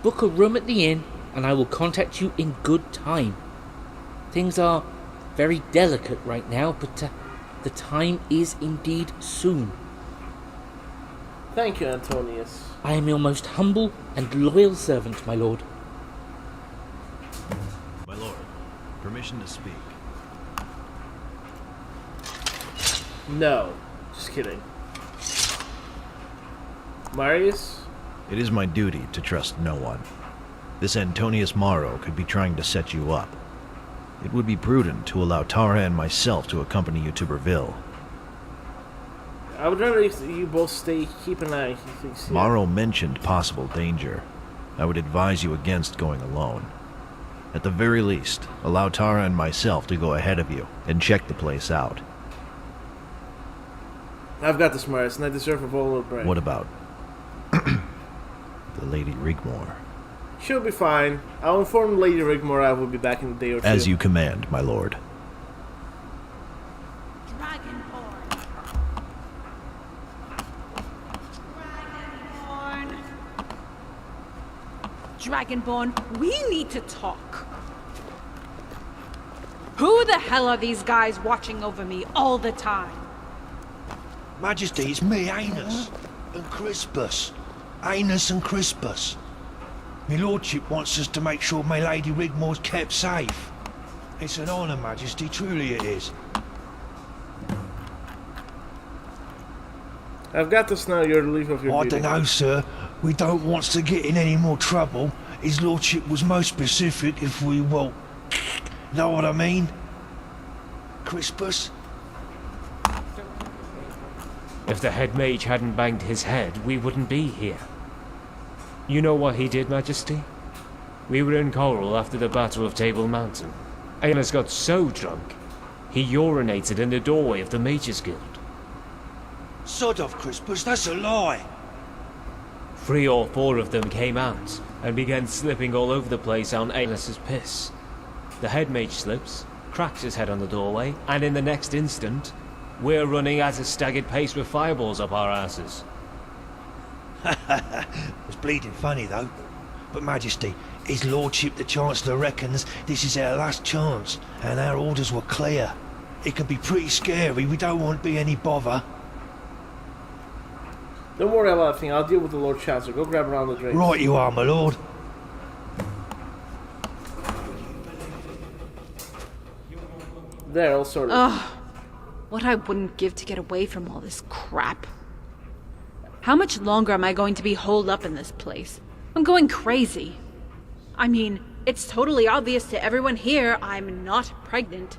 Book a room at the inn, and I will contact you in good time. Things are very delicate right now, but the time is indeed soon. Thank you, Antonius. I am your most humble and loyal servant, my lord. My lord, permission to speak. No, just kidding. Marius? It is my duty to trust no one. This Antonius Mauro could be trying to set you up. It would be prudent to allow Tara and myself to accompany you to Breville. I would rather if you both keep an eye. Mauro mentioned possible danger. I would advise you against going alone. At the very least, allow Tara and myself to go ahead of you and check the place out. I've got this, Marius, and I deserve a little break. What about the Lady Rigmor? She'll be fine. I'll inform Lady Rigmor I will be back in a day or two. As you command, my lord. Dragonborn, we need to talk. Who the hell are these guys watching over me all the time? Majesty, it's me, Anus, and Crispus. Anus and Crispus. My lordship wants us to make sure my Lady Rigmor's kept safe. It's an honour, Majesty, truly it is. I've got to know your relief of your I duty. don't know, sir. We don't want to get in any more trouble. His lordship was most specific if we, well, know what I mean? Crispus? If the head mage hadn't banged his head, we wouldn't be here. You know what he did, Majesty? We were in Coral after the Battle of Table Mountain. Aeolus got so drunk, he urinated in the doorway of the Mages Guild. Sod off, Crispus, that's a lie. 3 or 4 of them came out and began slipping all over the place on Aeolus's piss. The head mage slips, cracks his head on the doorway, and in the next instant, we're running at a staggered pace with fireballs up our asses. It's bleeding funny, though. But Majesty, His Lordship the Chancellor reckons this is our last chance, and our orders were clear. It can be pretty scary, we don't want to be any bother. Don't worry about a thing, I'll deal with the Lord Chancellor. Go grab around the drinks. Right you are, my lord. There, all sorted. Ugh. What I wouldn't give to get away from all this crap. How much longer am I going to be holed up in this place? I'm going crazy. I mean, it's totally obvious to everyone here I'm not pregnant.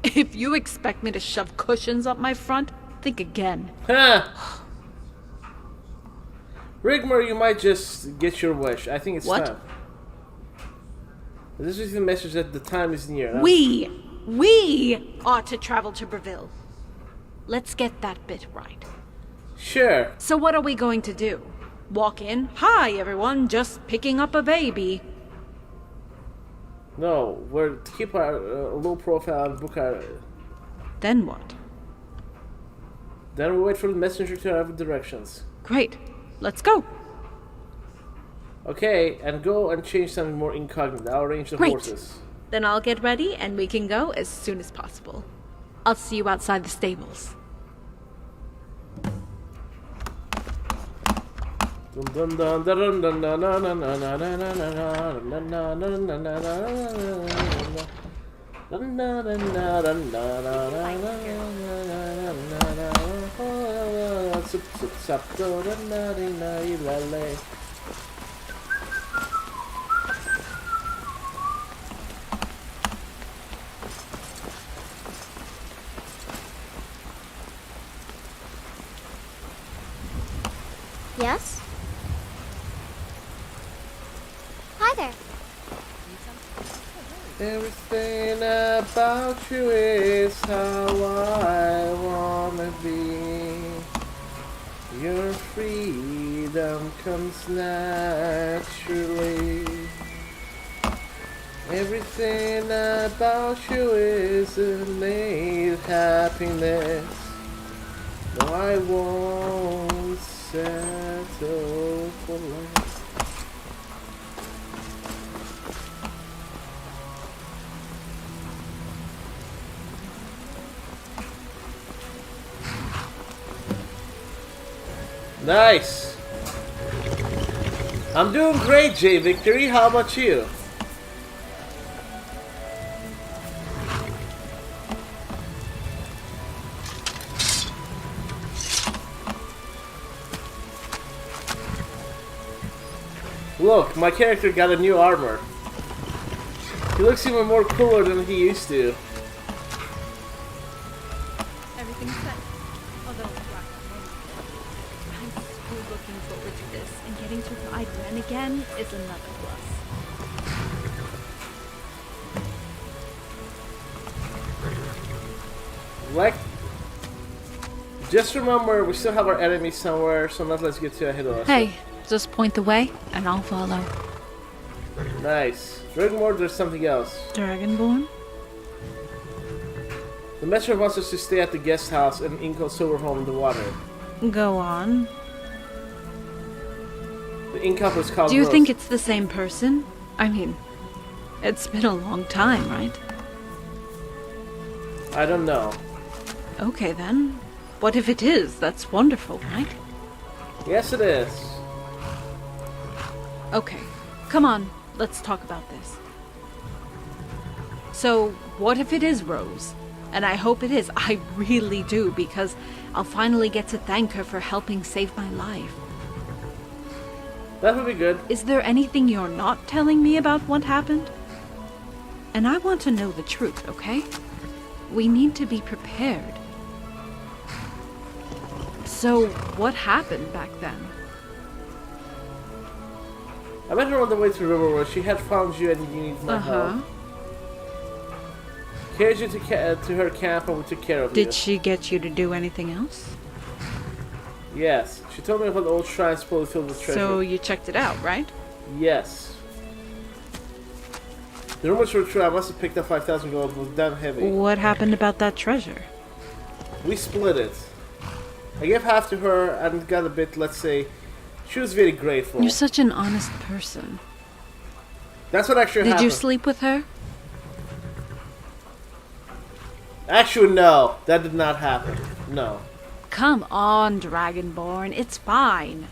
If you expect me to shove cushions up my front, think again. Ha! Rigmor, you might just get your wish. I think it's time. This is the message that the time is near. Huh? We ought to travel to Breville. Let's get that bit right. Sure. So what are we going to do? Walk in? Hi, everyone, just picking up a baby. No, we're to keep our low profile and book our... Then what? Then we wait for the messenger to have directions. Great. Let's go. Okay, and go and change something more incognito. I'll arrange the horses. Then I'll get ready and we can go as soon as possible. I'll see you outside the stables. Yes? Hi there. Everything about you is how I wanna be. Your freedom comes naturally. Everything about you is innate happiness. No, I won't settle for less. Nice. I'm doing great, J Victory. How about you? Look, my character got a new armor. He looks even more cooler than he used to. Everything's set. Although, I'm so looking forward to this, and getting to ride Ren again is another plus. Like, just remember, we still have our enemies somewhere, so not let's get too ahead of us. Hey, just point the way, and I'll follow. Nice. Rigmor, there's something else. Dragonborn? The messenger wants us to stay at the guest house in Inco Silverhome in the water. Go on. The innkeeper is called Do you Rose. think it's the same person? I mean, it's been a long time, right? I don't know. Okay then. What if it is? That's wonderful, right? Yes, it is. Okay, come on, let's talk about this. So, what if it is Rose? And I hope it is. I really do, because I'll finally get to thank her for helping save my life. That would be good. Is there anything you're not telling me about what happened? And I want to know the truth, okay? We need to be prepared. So, what happened back then? I met her on the way to River where she had found you and you needed my help. Carried you to her camp and we took care of you. Did she get you to do anything else? Yes. She told me about the old shrine supposedly filled with treasure. So you checked it out, right? Yes. The rumors were true. I must have picked up 5,000 gold. It was damn heavy. What happened about that treasure? We split it. I gave half to her and got a bit, let's say. She was very grateful. You're such an honest person. That's what actually happened. Did you sleep with her? Actually, no. That did not happen. No. Come on, Dragonborn. It's fine.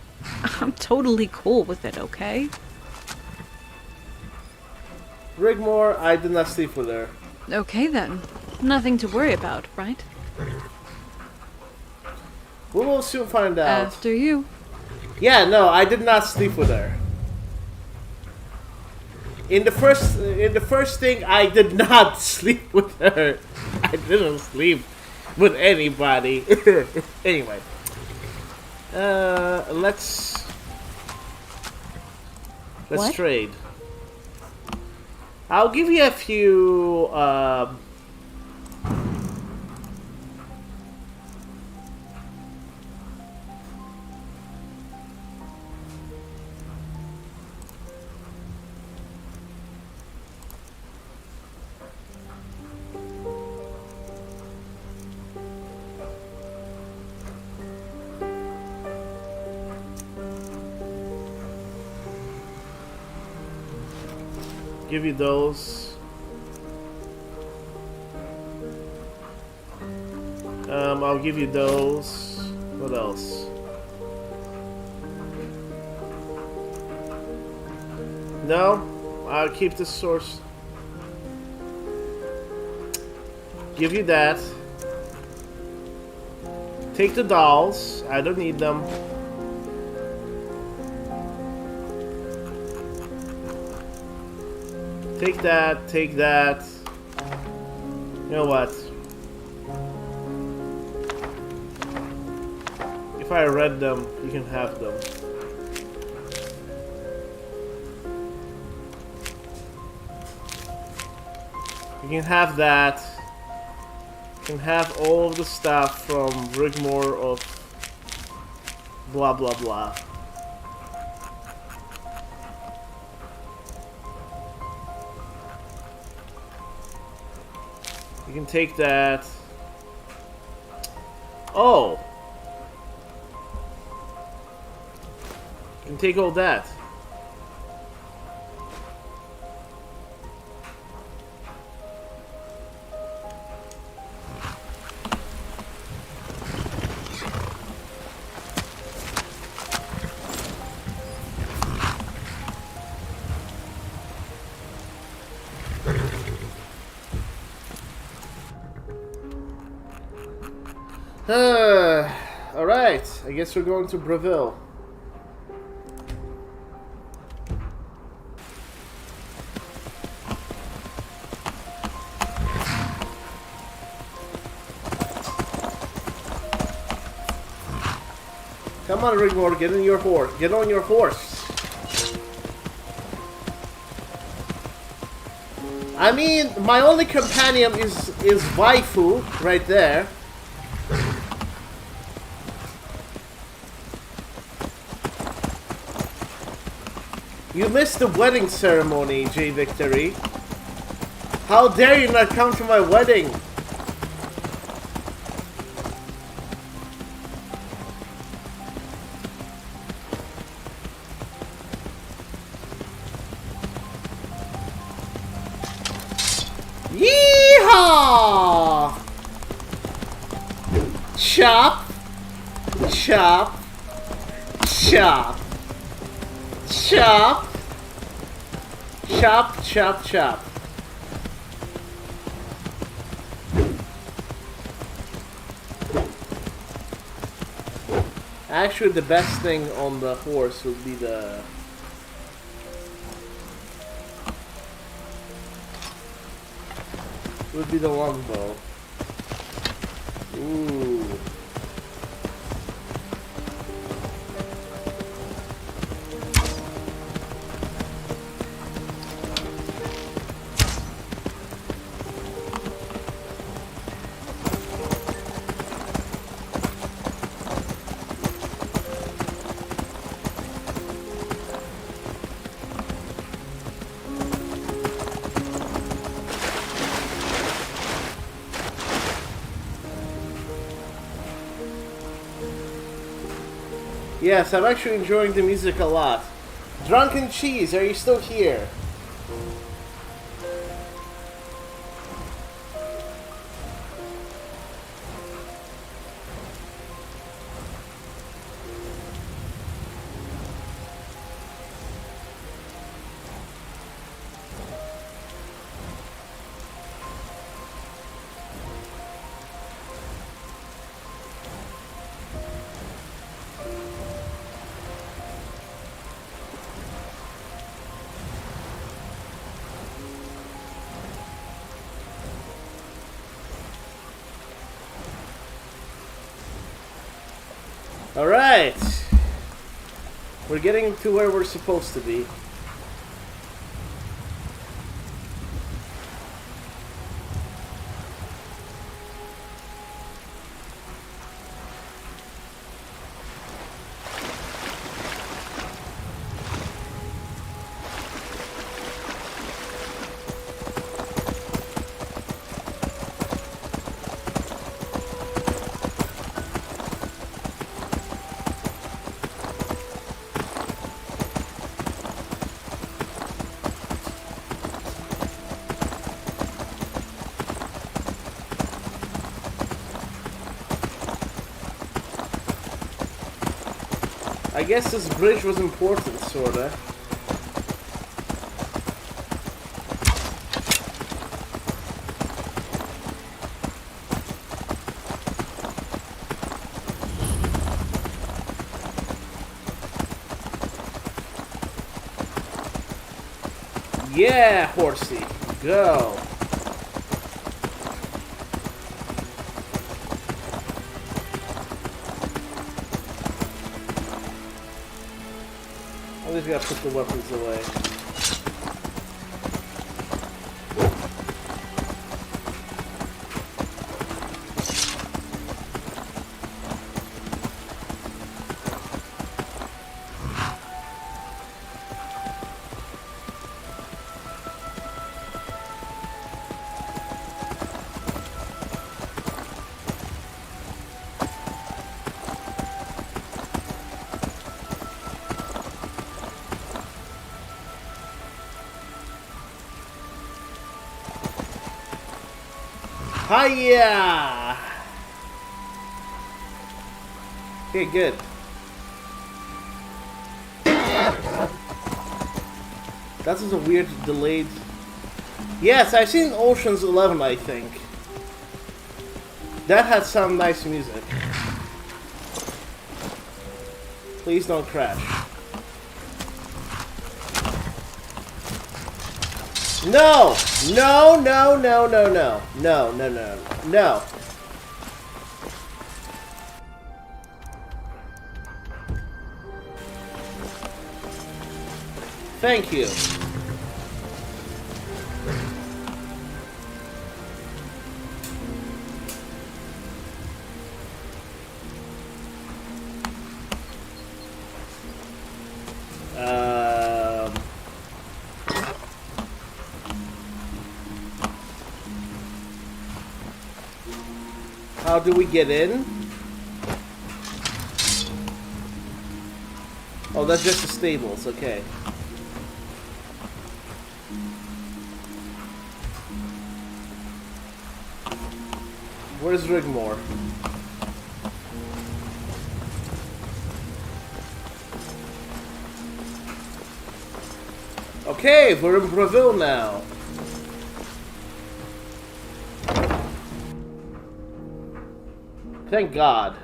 I'm totally cool with it, okay? Rigmor, I did not sleep with her. Okay then. Nothing to worry about, right? We will soon find out. After you. Yeah, no, I did not sleep with her. In the first thing, I did not sleep with her. I didn't sleep with anybody. Anyway, let's What? trade. I'll give you a few. Give you those. I'll give you those. What else? No, I'll keep the source. Give you that. Take the dolls. I don't need them. Take that, take that. You know what? If I read them, you can have them. You can have that. You can have all of the stuff from Rigmor of blah blah blah. You can take that. Oh! You can take all that. Alright, I guess we're going to Breville. Come on, Rigmor, get in your horse. Get on your horse. I mean, my only companion is waifu right there. You missed the wedding ceremony, J Victory. How dare you not come to my wedding? Yeehaw! Chop, chop, chop, chop, chop, chop, chop. Actually, the best thing on the horse would be the longbow. Ooh. Yes, I'm actually enjoying the music a lot. Drunken Cheese, are you still here? Alright. We're getting to where we're supposed to be. I guess this bridge was important, sorta. Yeah, horsey, go. I just gotta put the weapons away. Hiya! Okay, good. That was a weird delayed. Yes, I've seen Ocean's 11, I think. That had some nice music. Please don't crash. No! No, no, no, no, no. No, no, no, no. Thank you. How do we get in? Oh, that's just the stables, okay. Where's Rigmor? Okay, we're in Bravil now. Thank God.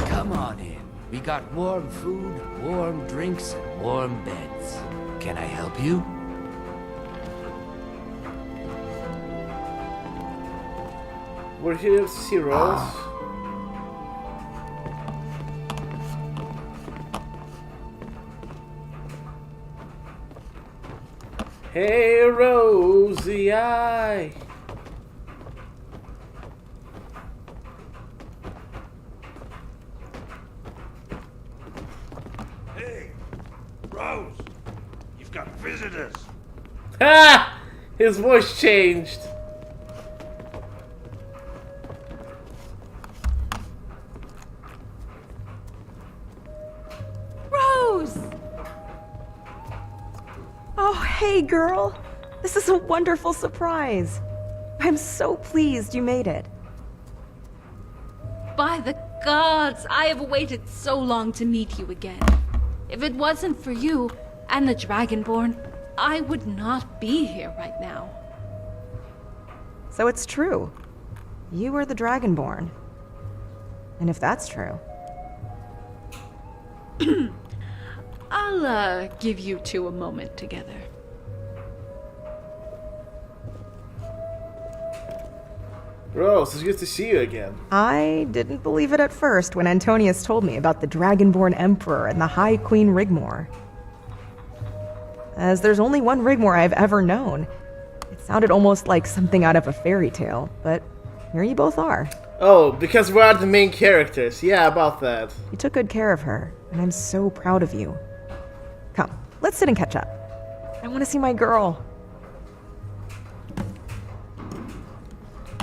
Come on in. We got warm food, warm drinks, and warm beds. Can I help you? We're here to see Rose. Hey, Rosie, I. Hey, Rose, you've got visitors. Ha! His voice changed. Rose! Oh, hey, girl. This is a wonderful surprise. I'm so pleased you made it. By the gods, I have waited so long to meet you again. If it wasn't for you and the Dragonborn, I would not be here right now. So it's true. You were the Dragonborn. And if that's true... I'll, give you two a moment together. Rose, it's good to see you again. I didn't believe it at first when Antonius told me about the Dragonborn Emperor and the High Queen Rigmor. As there's only one Rigmor I've ever known. It sounded almost like something out of a fairy tale, but here you both are. Oh, because we are the main characters. Yeah, about that. You took good care of her, and I'm so proud of you. Come, let's sit and catch up. I want to see my girl.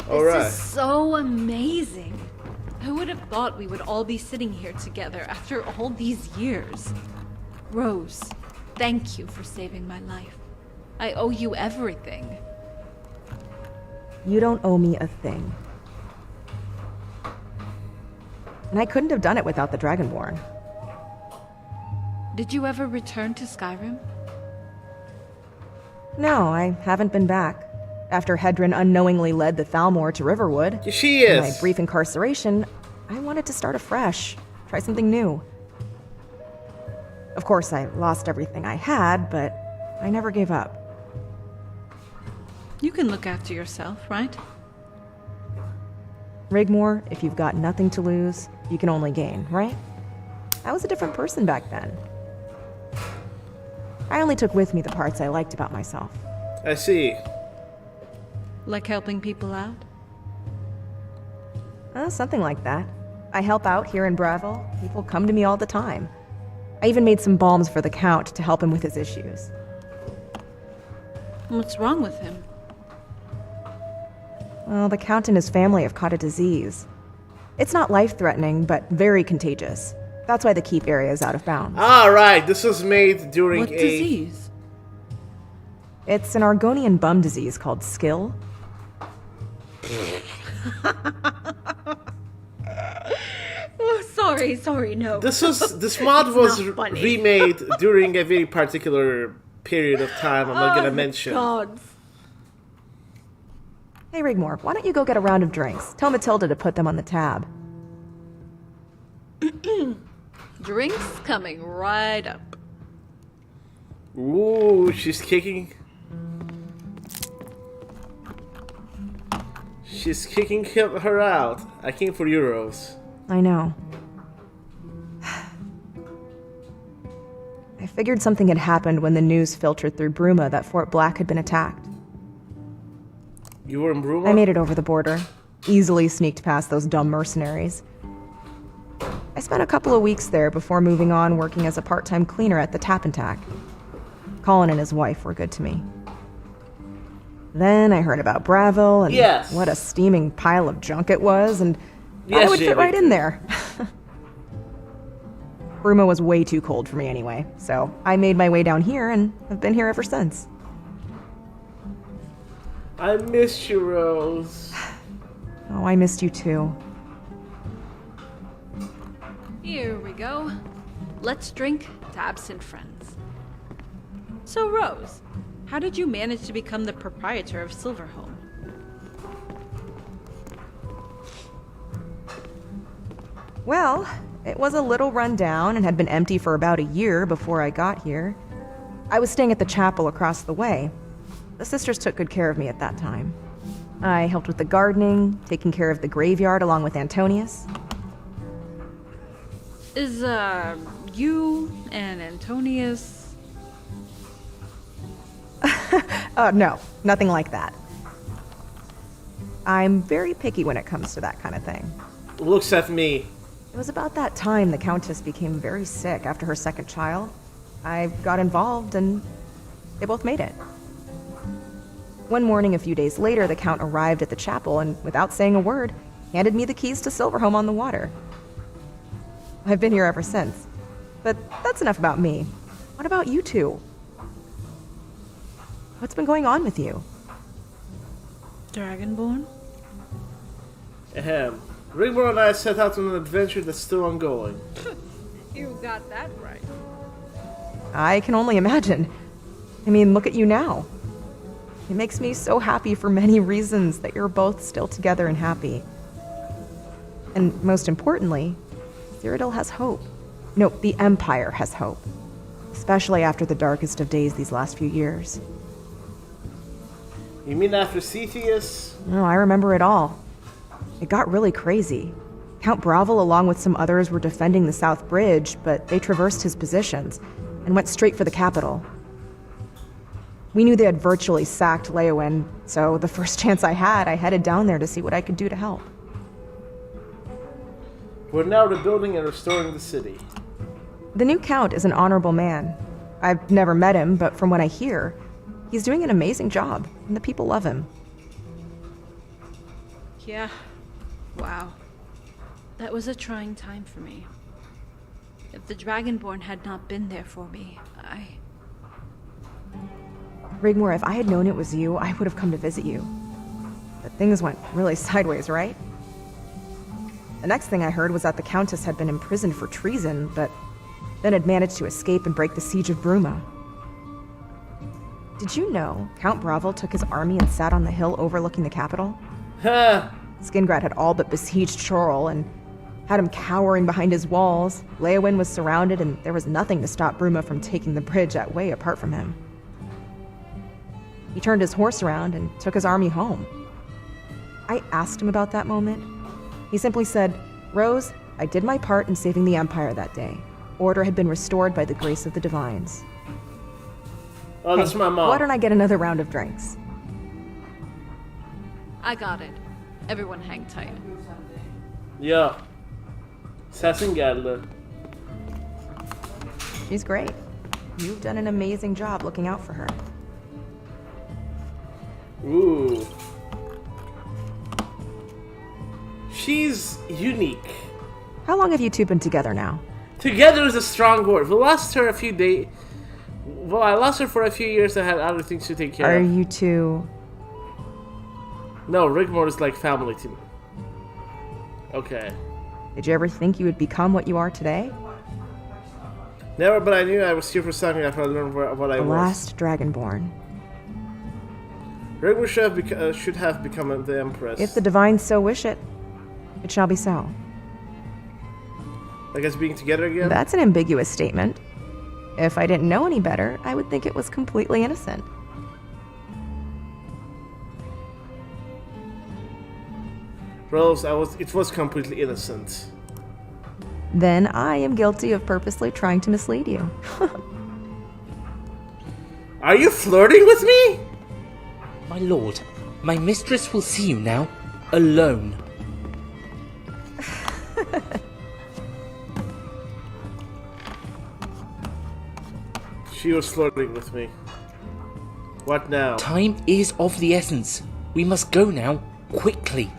This is so amazing. Who would have thought we would all be sitting here together after all these years? Rose, thank you for saving my life. I owe you everything. You don't owe me a thing. And I couldn't have done it without the Dragonborn. Did you ever return to Skyrim? No, I haven't been back. After Hedron unknowingly led the Thalmor to Riverwood, she is. In my brief incarceration, I wanted to start afresh, try something new. Of course, I lost everything I had, but I never gave up. You can look after yourself, right? Rigmor, if you've got nothing to lose, you can only gain, right? I was a different person back then. I only took with me the parts I liked about myself. I see. Like helping people out? Something like that. I help out here in Bravil. People come to me all the time. I even made some balms for the Count to help him with his issues. What's wrong with him? Well, the Count and his family have caught a disease. It's not life-threatening, but very contagious. That's why the keep area is out of bounds. Ah, right. This was made during What disease? It's an Argonian bum disease called skill. Oh, sorry, no. This mod was remade during a very particular period of time I'm not gonna mention. God. Hey, Rigmor, why don't you go get a round of drinks? Tell Matilda to put them on the tab. Drinks coming right up. Ooh, she's kicking. She's kicking her out. I came for euros. I know. I figured something had happened when the news filtered through Bruma that Fort Black had been attacked. You were in Bruma? I made it over the border. Easily sneaked past those dumb mercenaries. I spent a couple of weeks there before moving on working as a part-time cleaner at the Tap and Tack. Colin and his wife were good to me. Then I heard about Bravil and what a steaming pile of junk it was, and I would fit right in there. Bruma was way too cold for me anyway, so I made my way down here and have been here ever since. I missed you, Rose. Oh, I missed you too. Here we go. Let's drink to absent friends. So, Rose, how did you manage to become the proprietor of Silverhome? Well, it was a little run down and had been empty for about a year before I got here. I was staying at the chapel across the way. The sisters took good care of me at that time. I helped with the gardening, taking care of the graveyard along with Antonius. Is, you and Antonius... No, nothing like that. I'm very picky when it comes to that kind of thing. Looks at me. It was about that time the Countess became very sick after her second child. I got involved and they both made it. One morning a few days later, the Count arrived at the chapel and, without saying a word, handed me the keys to Silverhome on the water. I've been here ever since. But that's enough about me. What about you two? What's been going on with you? Dragonborn? Ahem. Rigmor and I set out on an adventure that's still ongoing. You got that right. I can only imagine. I mean, look at you now. It makes me so happy for many reasons that you're both still together and happy. And most importantly, Cyrodiil has hope. No, the Empire has hope. Especially after the darkest of days these last few years. You mean after Cetheus? No, I remember it all. It got really crazy. Count Bravil along with some others were defending the South Bridge, but they traversed his positions and went straight for the capital. We knew they had virtually sacked Leowyn, so the first chance I had, I headed down there to see what I could do to help. We're now rebuilding and restoring the city. The new Count is an honorable man. I've never met him, but from what I hear, he's doing an amazing job, and the people love him. Yeah. Wow. That was a trying time for me. If the Dragonborn had not been there for me, Rigmor, if I had known it was you, I would have come to visit you. But things went really sideways, right? The next thing I heard was that the Countess had been imprisoned for treason, but then had managed to escape and break the siege of Bruma. Did you know Count Bravil took his army and sat on the hill overlooking the capital? Skingrat had all but besieged Chorrol and had him cowering behind his walls. Leowyn was surrounded and there was nothing to stop Bruma from taking the bridge that way apart from him. He turned his horse around and took his army home. I asked him about that moment. He simply said, "Rose, I did my part in saving the Empire that day. Order had been restored by the grace of the Divines." Oh, that's my mom. Why don't I get another round of drinks? I got it. Everyone hang tight. Yeah. Sassingadler. She's great. You've done an amazing job looking out for her. Ooh. She's unique. How long have you two been together now? Together is a strong word. We lost her a few days. Well, I lost her for a few years. I had other things to take care Are of. you two... No, Rigmor is like family to me. Okay. Did you ever think you would become what you are today? Never, but I knew I was here for something after I learned what I The was. last Dragonborn. Rigmor should have become the Empress. If the Divines so wish it, it shall be so. I guess being together again? That's an ambiguous statement. If I didn't know any better, I would think it was completely innocent. Rose, it was completely innocent. Then I am guilty of purposely trying to mislead you. Are you flirting with me? My lord, my mistress will see you now, alone. She was flirting with me. What now? Time is of the essence. We must go now, quickly.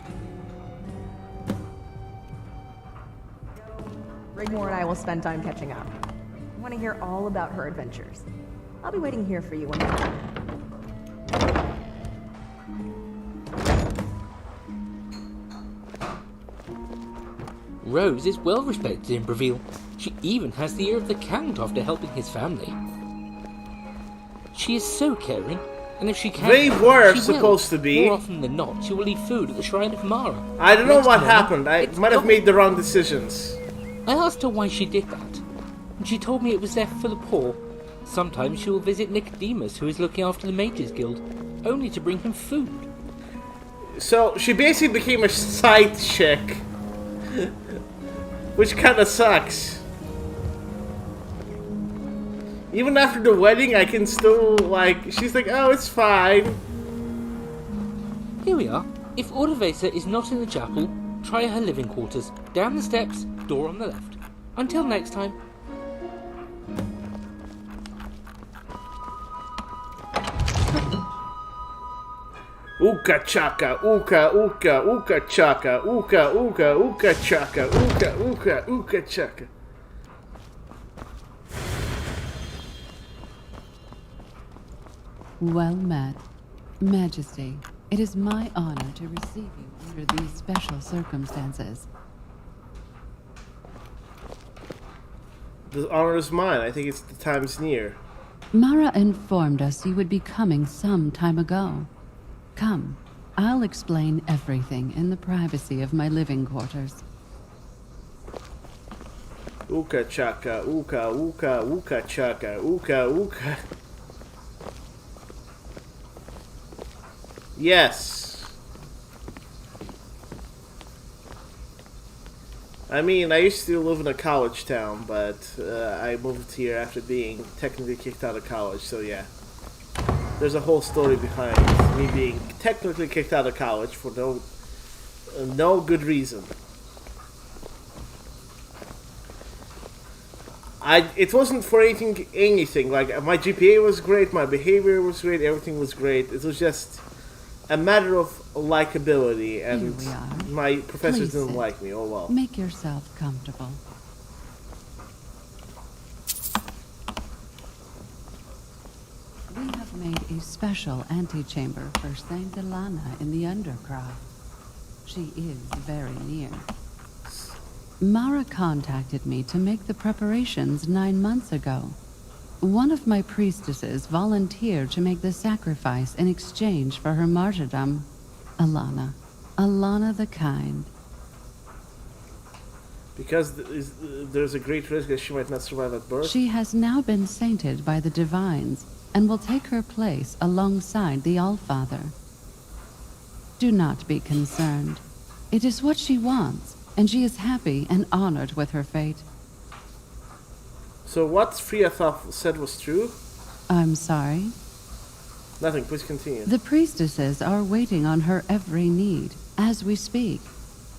Rigmor and I will spend time catching up. I want to hear all about her adventures. I'll be waiting here for you when you're done. Rose is well respected in Breville. She even has the ear of the Count after helping his family. She is so caring, and if she can, They were she supposed will. to be. More often than not, she will leave food at the Shrine of Mara. I don't know Next what morning, happened. I it's might have gone. made the wrong decisions. I asked her why she did that, and she told me it was left for the poor. Sometimes she will visit Nicodemus, who is looking after the Mages Guild, only to bring him food. So she basically became a side chick, which kind of sucks. Even after the wedding, I can still, like, she's like, oh, it's fine. Here we are. If Ordovesa is not in the chapel, try her living quarters. Down the steps, door on the left. Until next time. Ooka chaka, ooka, ooka, ooka chaka, ooka, ooka, ooka chaka, ooka, ooka, ooka chaka. Well met. Majesty, it is my honor to receive you under these special circumstances. The honor is mine. I think the time's near. Mara informed us you would be coming some time ago. Come, I'll explain everything in the privacy of my living quarters. Ooka chaka, ooka, ooka, ooka chaka, ooka, ooka. Yes. I mean, I used to live in a college town, but I moved here after being technically kicked out of college, so yeah. There's a whole story behind me being technically kicked out of college for no good reason. It wasn't for anything. Like, my GPA was great, my behavior was great, everything was great. It was just a matter of likability, and my professors Please didn't sit. like me. Oh well. Make yourself comfortable. We have made a special antechamber for Saint Ilana in the Undercroft. She is very near. Mara contacted me to make the preparations 9 months ago. One of my priestesses volunteered to make the sacrifice in exchange for her martyrdom. Ilana. Ilana the Kind. Because there's a great risk that she might not survive at birth. She has now been sainted by the Divines and will take her place alongside the Allfather. Do not be concerned. It is what she wants, and she is happy and honored with her fate. So what Friathoth said was true? I'm sorry. Nothing, please continue. The priestesses are waiting on her every need, as we speak.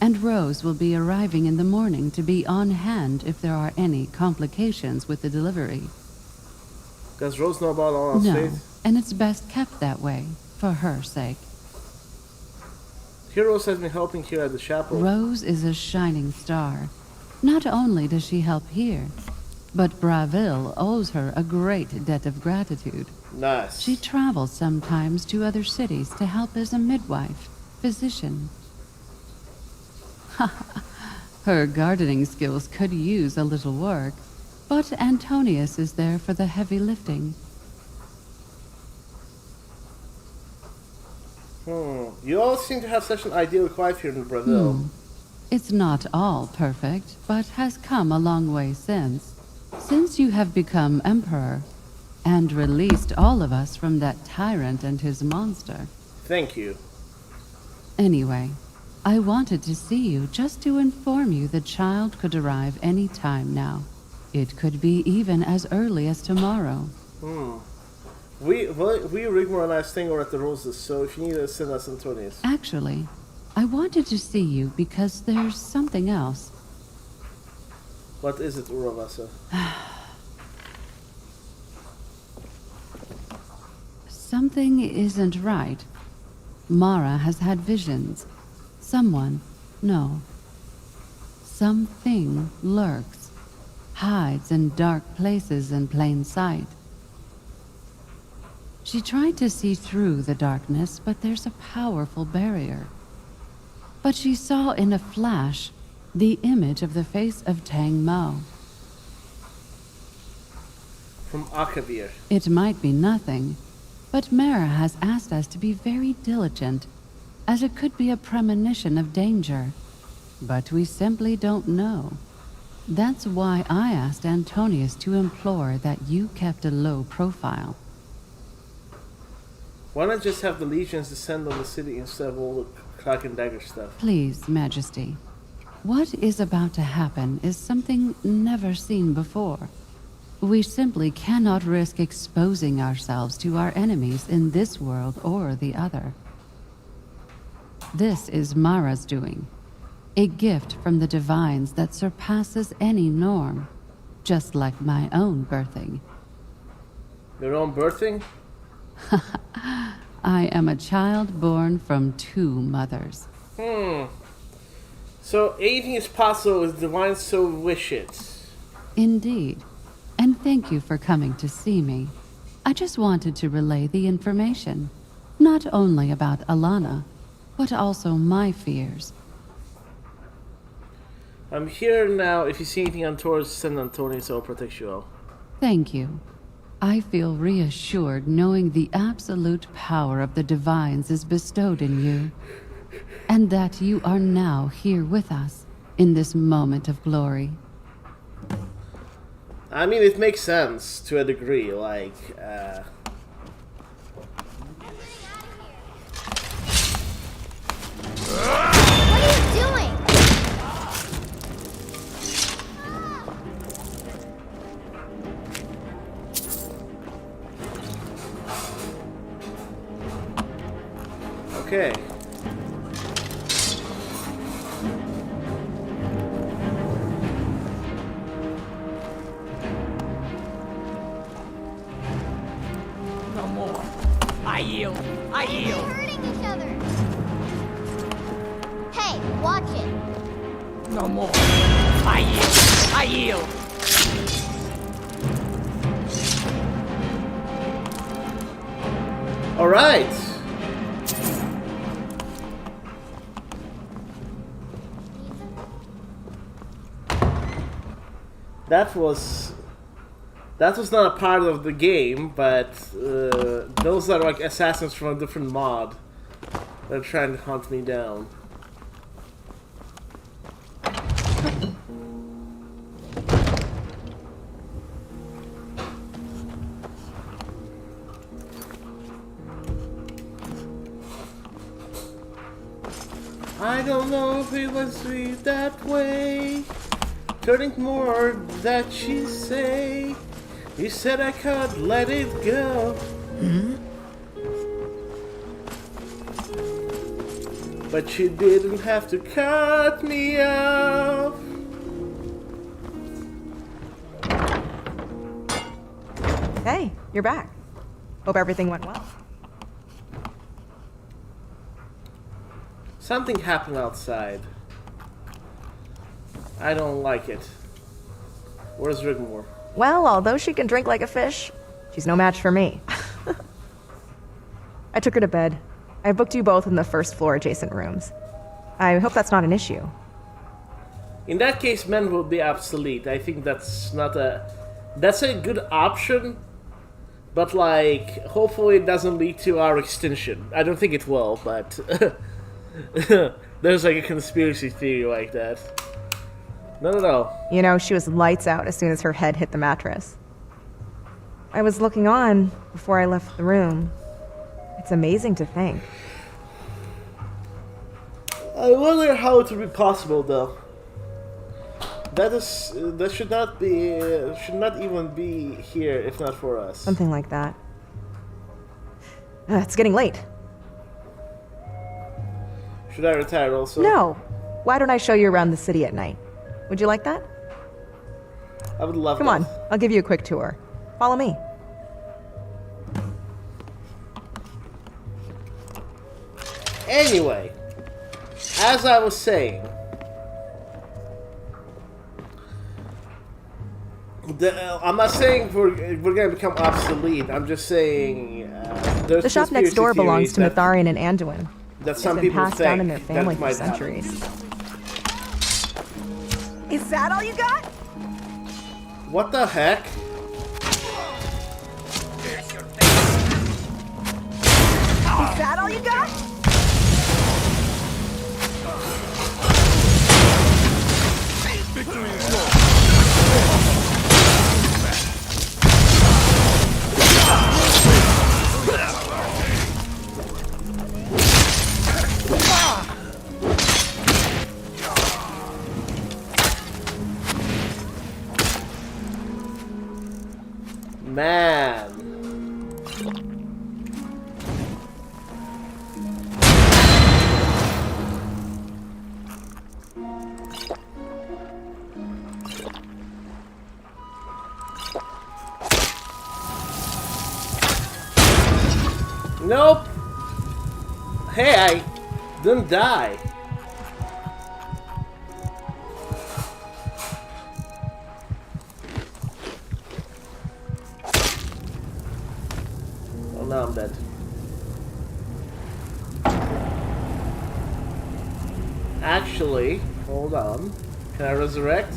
And Rose will be arriving in the morning to be on hand if there are any complications with the delivery. Does Rose know about all our No, fate? and it's best kept that way, for her sake. Here Rose has been helping here at the chapel. Rose is a shining star. Not only does she help here, but Breville owes her a great debt of gratitude. Nice. She travels sometimes to other cities to help as a midwife, physician. Her gardening skills could use a little work. But Antonius is there for the heavy lifting. You all seem to have such an ideal wife here in Brazil. It's not all perfect, but has come a long way since. Since you have become emperor, and released all of us from that tyrant and his monster. Thank you. Anyway, I wanted to see you just to inform you the child could arrive any time now. It could be even as early as tomorrow. We Rigmor and I are staying over at the Roses, so if you need to send us Antonius. Actually, I wanted to see you because there's something else. What is it, Uravasa? Something isn't right. Mara has had visions. Something lurks, hides in dark places in plain sight. She tried to see through the darkness, but there's a powerful barrier. But she saw in a flash the image of the face of Tang Mao. From Akavir. It might be nothing, but Mara has asked us to be very diligent, as it could be a premonition of danger. But we simply don't know. That's why I asked Antonius to implore that you kept a low profile. Why not just have the legions descend on the city instead of all the clock and dagger stuff? Please, Majesty. What is about to happen is something never seen before. We simply cannot risk exposing ourselves to our enemies in this world or the other. This is Mara's doing. A gift from the divines that surpasses any norm, just like my own birthing. Your own birthing? I am a child born from 2 mothers. So anything is possible if the divine so wish it. Indeed. And thank you for coming to see me. I just wanted to relay the information, not only about Alana, but also my fears. I'm here now. If you see anything untoward, send Antonius, I'll protect you all. Thank you. I feel reassured knowing the absolute power of the divines is bestowed in you, and that you are now here with us in this moment of glory. I mean, it makes sense to a degree, like, What are you doing? Okay. No more. I yield. I yield. They're hurting each other. Hey, watch it. No more. I yield. I yield. All right. That was not a part of the game, but those are like assassins from a different mod that are trying to hunt me down. I don't know if it was sweet that way. Turning more that she say. You said I could let it go. But you didn't have to cut me off. Hey, you're back. Hope everything went well. Something happened outside. I don't like it. Where's Rigmor? Well, although she can drink like a fish, she's no match for me. I took her to bed. I booked you both in the first floor adjacent rooms. I hope that's not an issue. In that case, men will be obsolete. I think that's not a... That's a good option, but like, hopefully it doesn't lead to our extinction. I don't think it will, but... There's like a conspiracy theory like that. No. You know, she was lights out as soon as her head hit the mattress. I was looking on before I left the room. It's amazing to think. I wonder how it would be possible, though. That should not even be here if not for us. Something like that. It's getting late. Should I retire also? No. Why don't I show you around the city at night? Would you like that? I would love Come that. on, I'll give you a quick tour. Follow me. Anyway, as I was saying, I'm not saying we're gonna become obsolete. I'm just saying there's the shop next door belongs to Mitharian and Anduin. That some it's been people passed think down in their family that for might centuries. happen. Is that all you got? What the heck? Is that all you got? Victory is yours. Man. Nope. Hey, I didn't die. Oh, now I'm dead. Actually, hold on. Can I resurrect?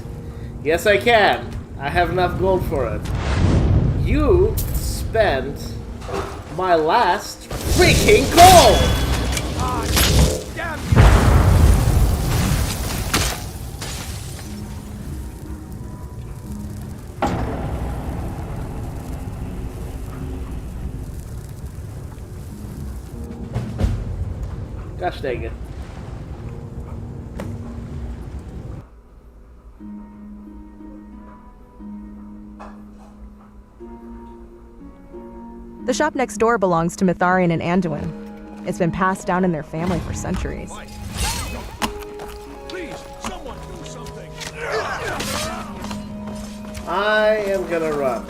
Yes, I can. I have enough gold for it. You spent my last freaking gold! Gosh dang it. The shop next door belongs to Mitharian and Anduin. It's been passed down in their family for centuries. Please, someone do something. I am gonna run.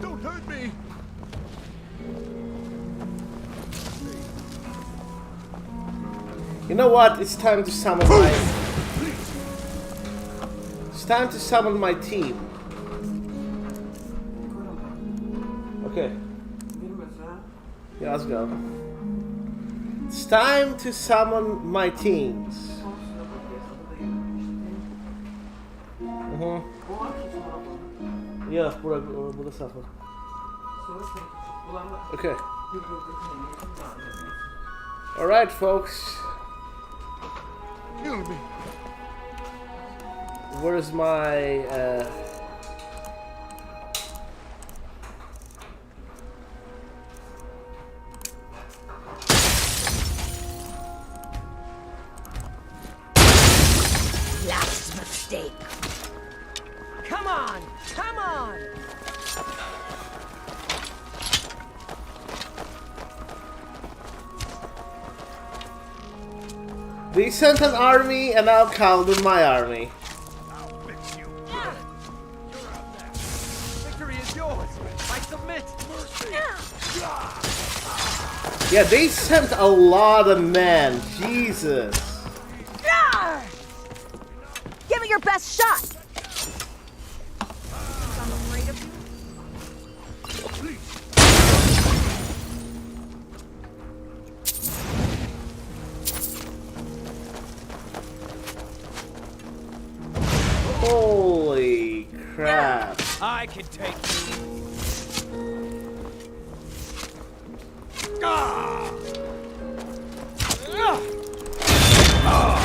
Don't hurt me. You know what? It's time to summon my... It's time to summon my team. Okay. Yeah, let's go. It's time to summon my teams. Yeah, bude suffer. Okay. Alright, folks. Kill me. Where's my, Last mistake. Come on! Come on! They sent an army and I'll count with my army. Victory is yours! I submit! Yeah, they sent a lot of men. Jesus. Give it your best shot! I can take you. Ah! Ah! Ah!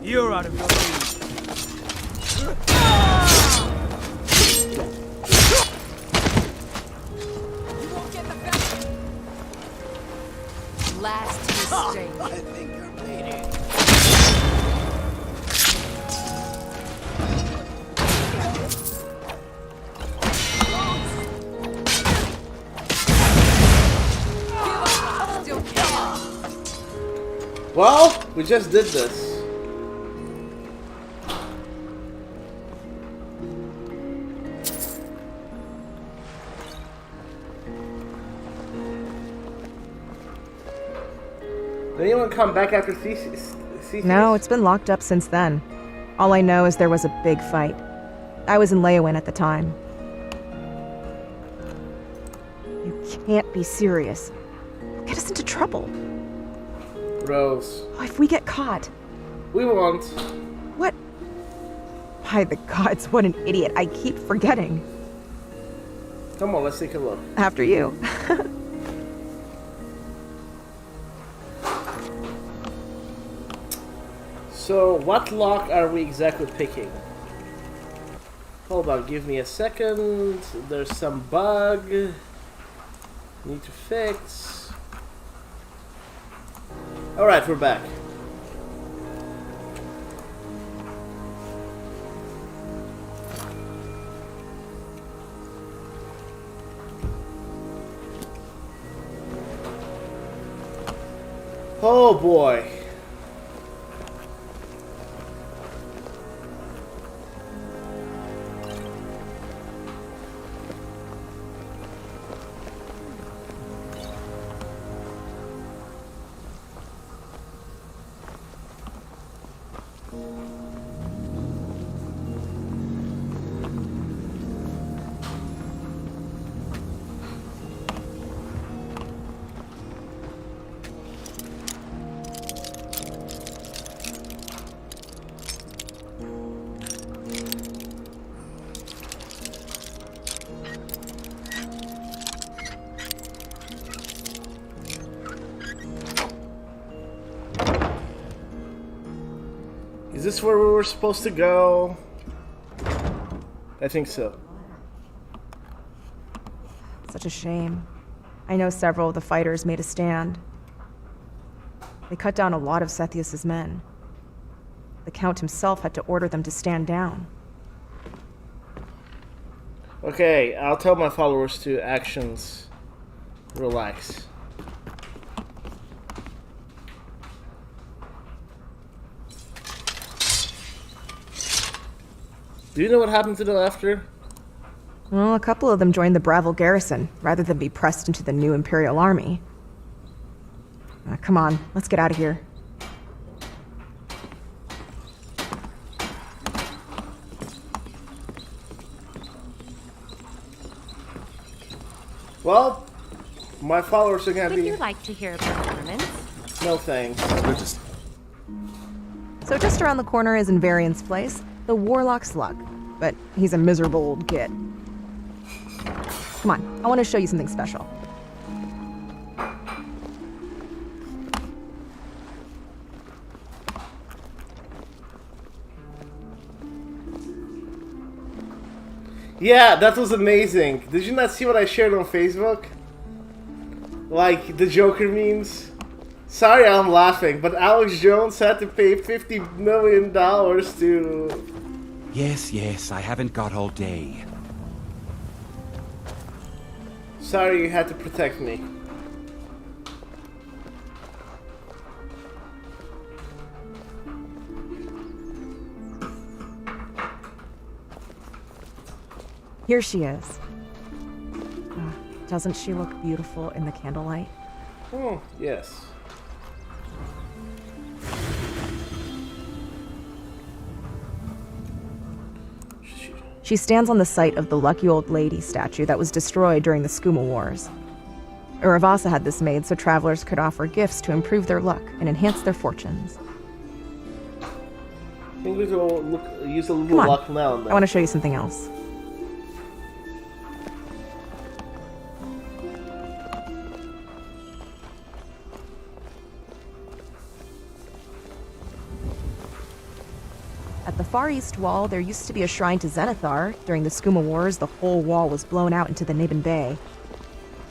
You're out of your league. You won't get the best. Last mistake. I think you're bleeding. Well, we just did this. Did anyone come back after Theseus? No, it's been locked up since then. All I know is there was a big fight. I was in Leyawen at the time. You can't be serious. Get us into trouble. Rose. Oh, if we get caught. We won't. What? By the gods, what an idiot. I keep forgetting. Come on, let's take a look. After you. So, what lock are we exactly picking? Hold on, give me a second. There's some bug. Need to fix. Alright, we're back. Oh boy. Is this where we were supposed to go? I think so. Such a shame. I know several of the fighters made a stand. They cut down a lot of Sethius' men. The Count himself had to order them to stand down. Okay, I'll tell my followers to actions. Relax. Do you know what happened to them after? Well, a couple of them joined the Bravil garrison, rather than be pressed into the new Imperial army. Come on, let's get out of here. Well, my followers are gonna Would be... you like to hear a performance? No thanks. So just around the corner is Invariant's place, the Warlock's Luck. But he's a miserable old git. Come on, I want to show you something special. Yeah, that was amazing. Did you not see what I shared on Facebook? Like, the Joker memes? Sorry I'm laughing, but Alex Jones had to pay $50 million to... Yes, I haven't got all day. Sorry you had to protect me. Here she is. Doesn't she look beautiful in the candlelight? Oh, yes. She stands on the site of the Lucky Old Lady statue that was destroyed during the Skooma Wars. Uravasa had this made so travelers could offer gifts to improve their luck and enhance their fortunes. I think we will use a little Come on. luck now and then. I want to show you something else. At the far east wall, there used to be a shrine to Zenithar. During the Skooma Wars, the whole wall was blown out into the Nibin Bay.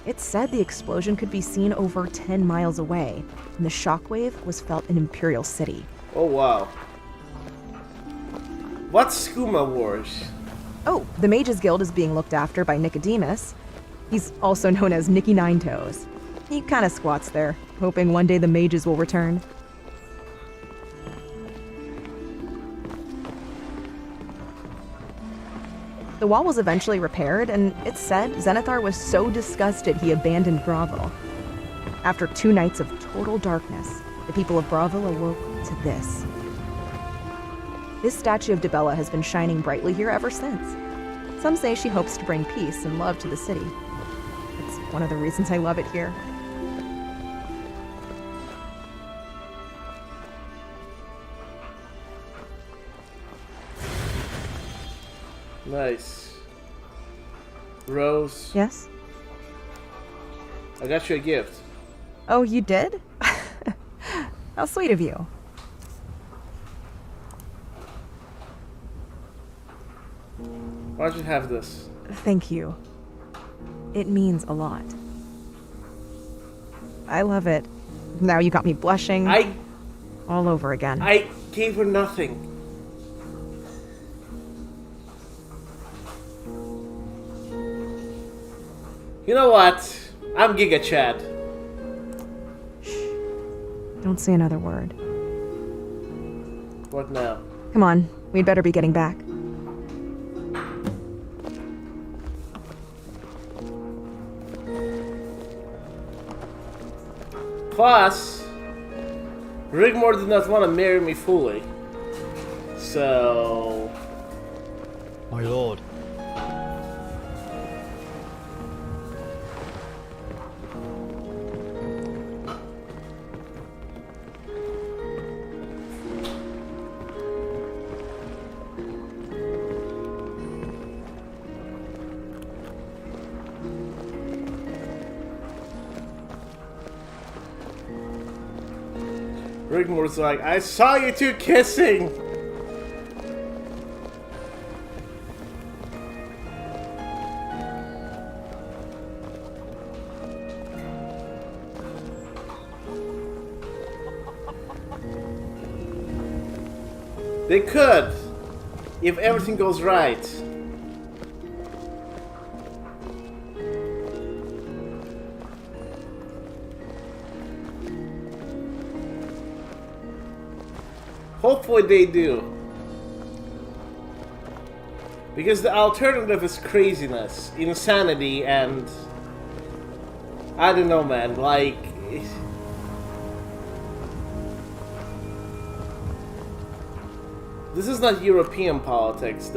It's said the explosion could be seen over 10 miles away, and the shockwave was felt in Imperial City. Oh, wow. What's Skooma Wars? Oh, the Mages Guild is being looked after by Nicodemus. He's also known as Nicky Ninetoes. He kind of squats there, hoping one day the mages will return. The wall was eventually repaired, and it's said Zenithar was so disgusted he abandoned Bravil. After 2 nights of total darkness, the people of Bravil awoke to this. This statue of Dibella has been shining brightly here ever since. Some say she hopes to bring peace and love to the city. It's one of the reasons I love it here. Nice. Rose. Yes? I got you a gift. Oh, you did? How sweet of you. Why don't you have this? Thank you. It means a lot. I love it. Now you got me blushing. All over again. I gave her nothing. You know what? I'm Giga Chad. Don't say another word. What now? Come on, we'd better be getting back. Plus, Rigmor did not want to marry me fully. So... My lord. Rigmor's like, I saw you two kissing! They could, if everything goes right. Hopefully they do. Because the alternative is craziness, insanity, and... I don't know, man, like... This is not European politics,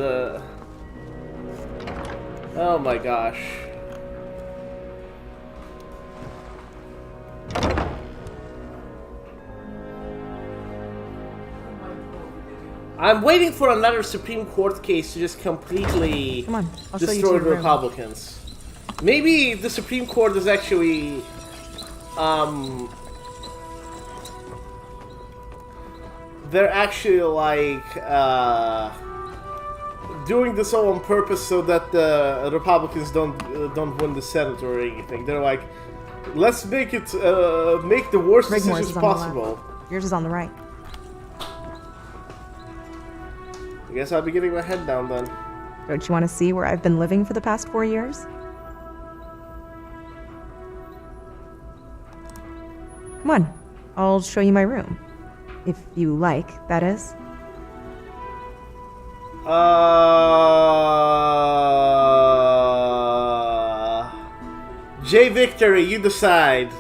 Oh my gosh. I'm waiting for another Supreme Court case to just completely destroy the Republicans. Maybe the Supreme Court is actually, they're actually like, doing this all on purpose so that the Republicans don't win the Senate or anything. They're like, let's make it, make the worst decisions possible. Yours is on the right. I guess I'll be getting my head down then. Don't you want to see where I've been living for the past 4 years? Come on, I'll show you my room. If you like, that is. J Victory, you decide.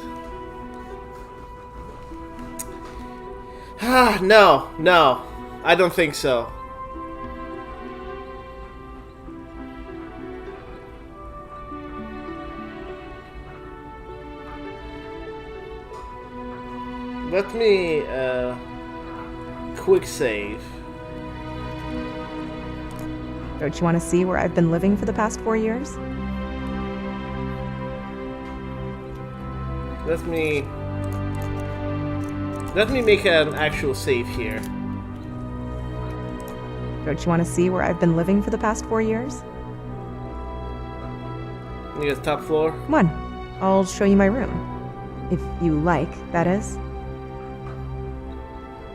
No, I don't think so. Let me quick save. Don't you want to see where I've been living for the past 4 years? Let me make an actual save here. Don't you want to see where I've been living for the past 4 years? You got the top floor? Come on, I'll show you my room. If you like, that is.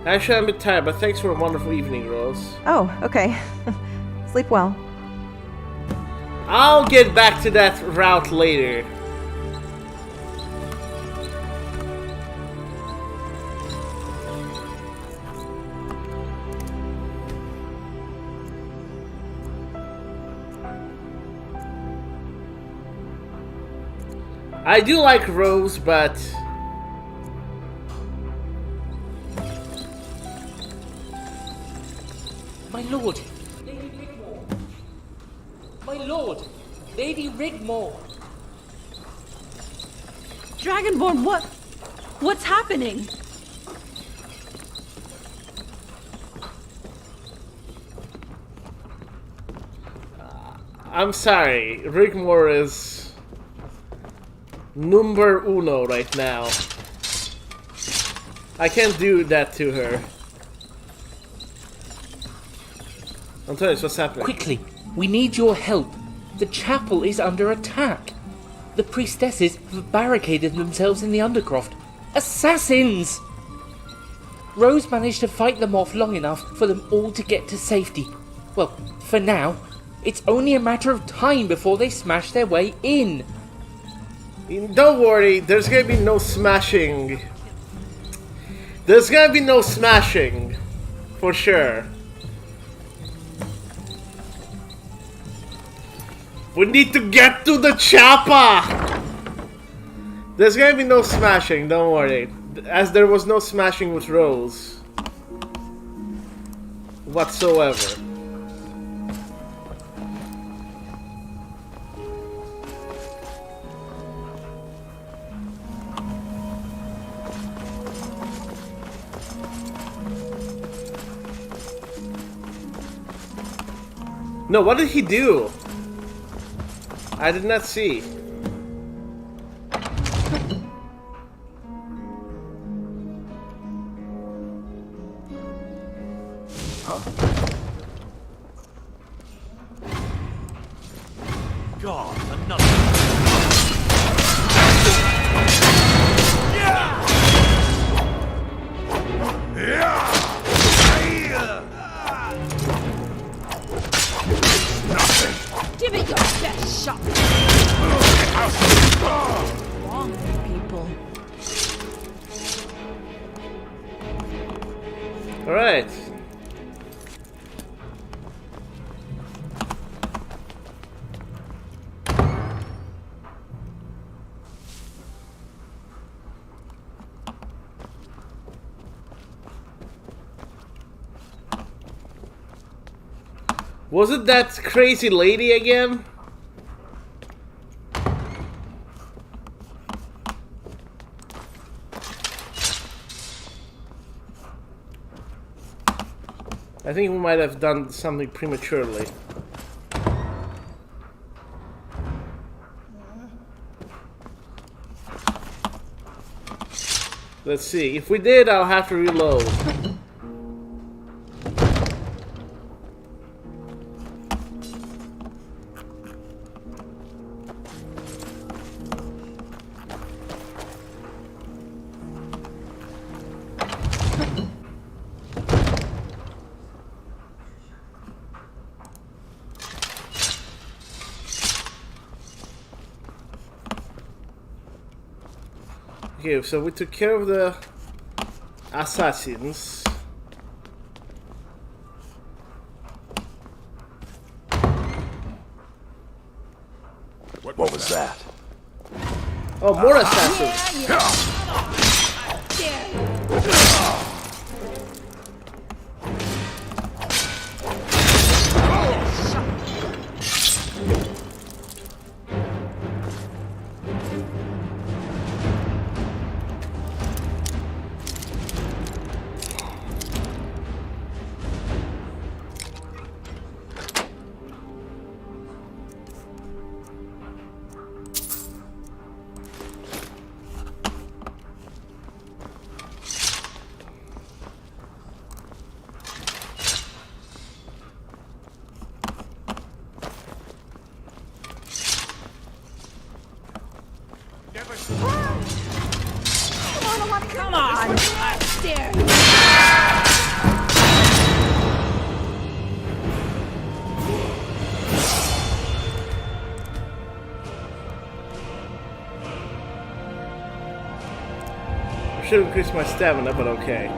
Actually, I'm a bit tired, but thanks for a wonderful evening, Rose. Oh, okay. Sleep well. I'll get back to that route later. I do like Rose, but My lord, Lady Rigmor. My lord, Lady Rigmor. Dragonborn, what's happening? I'm sorry. Rigmor is number uno right now. I can't do that to her. Antonis, what's happening? Quickly, we need your help. The chapel is under attack. The priestesses have barricaded themselves in the undercroft. Assassins! Rose managed to fight them off long enough for them all to get to safety. Well, for now. It's only a matter of time before they smash their way in. Don't worry, there's gonna be no smashing. There's gonna be no smashing. For sure. We need to get to the chopper! There's gonna be no smashing, don't worry. As there was no smashing with Rose. Whatsoever. No, what did he do? I did not see. God, another. Give it your best shot. Wrong with people. All right. Was it that crazy lady again? I think we might have done something prematurely. Let's see. If we did, I'll have to reload. Okay, so we took care of the assassins. What was that? Oh, more assassins! Come on! There! I should increase my stamina, but okay.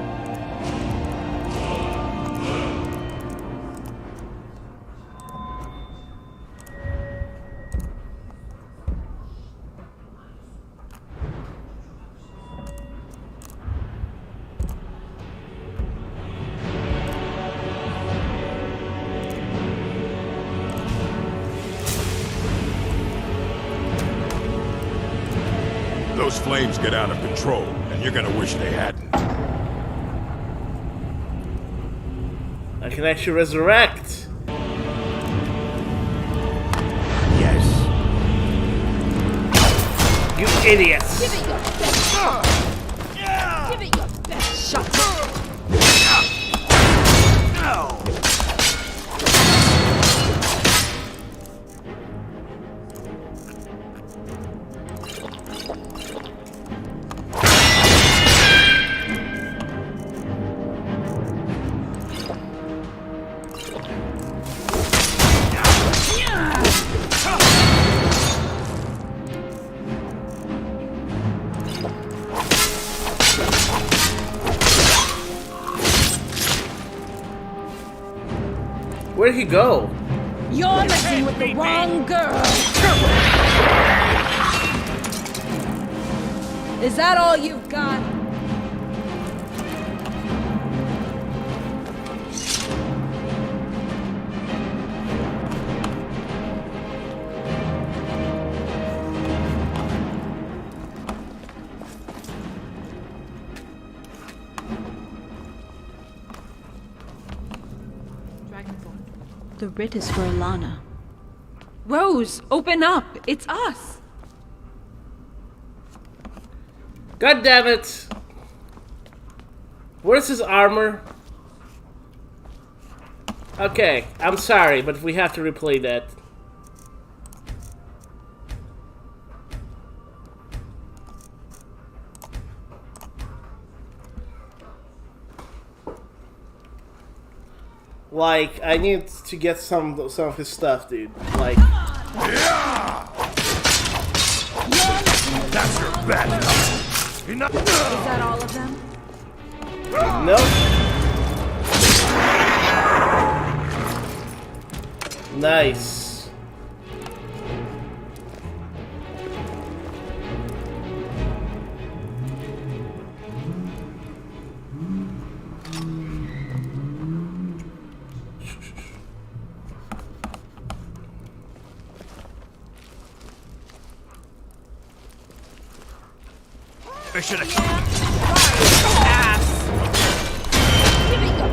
Those flames get out of control, and you're gonna wish they hadn't. I can actually resurrect. Yes. You idiots! Give it your best shot! Give it your best shot! Where'd he go? You're messing with the wrong girl! Is that all you've got? Dragonborn. The writ is for Alana. Rose, open up! It's us! God damn it! Where's his armor? Okay, I'm sorry, but we have to replay that. Like, I need to get some of his stuff, dude. Like, That's your bad enough. Is that all of them? nope. Nice. I should have. Give it your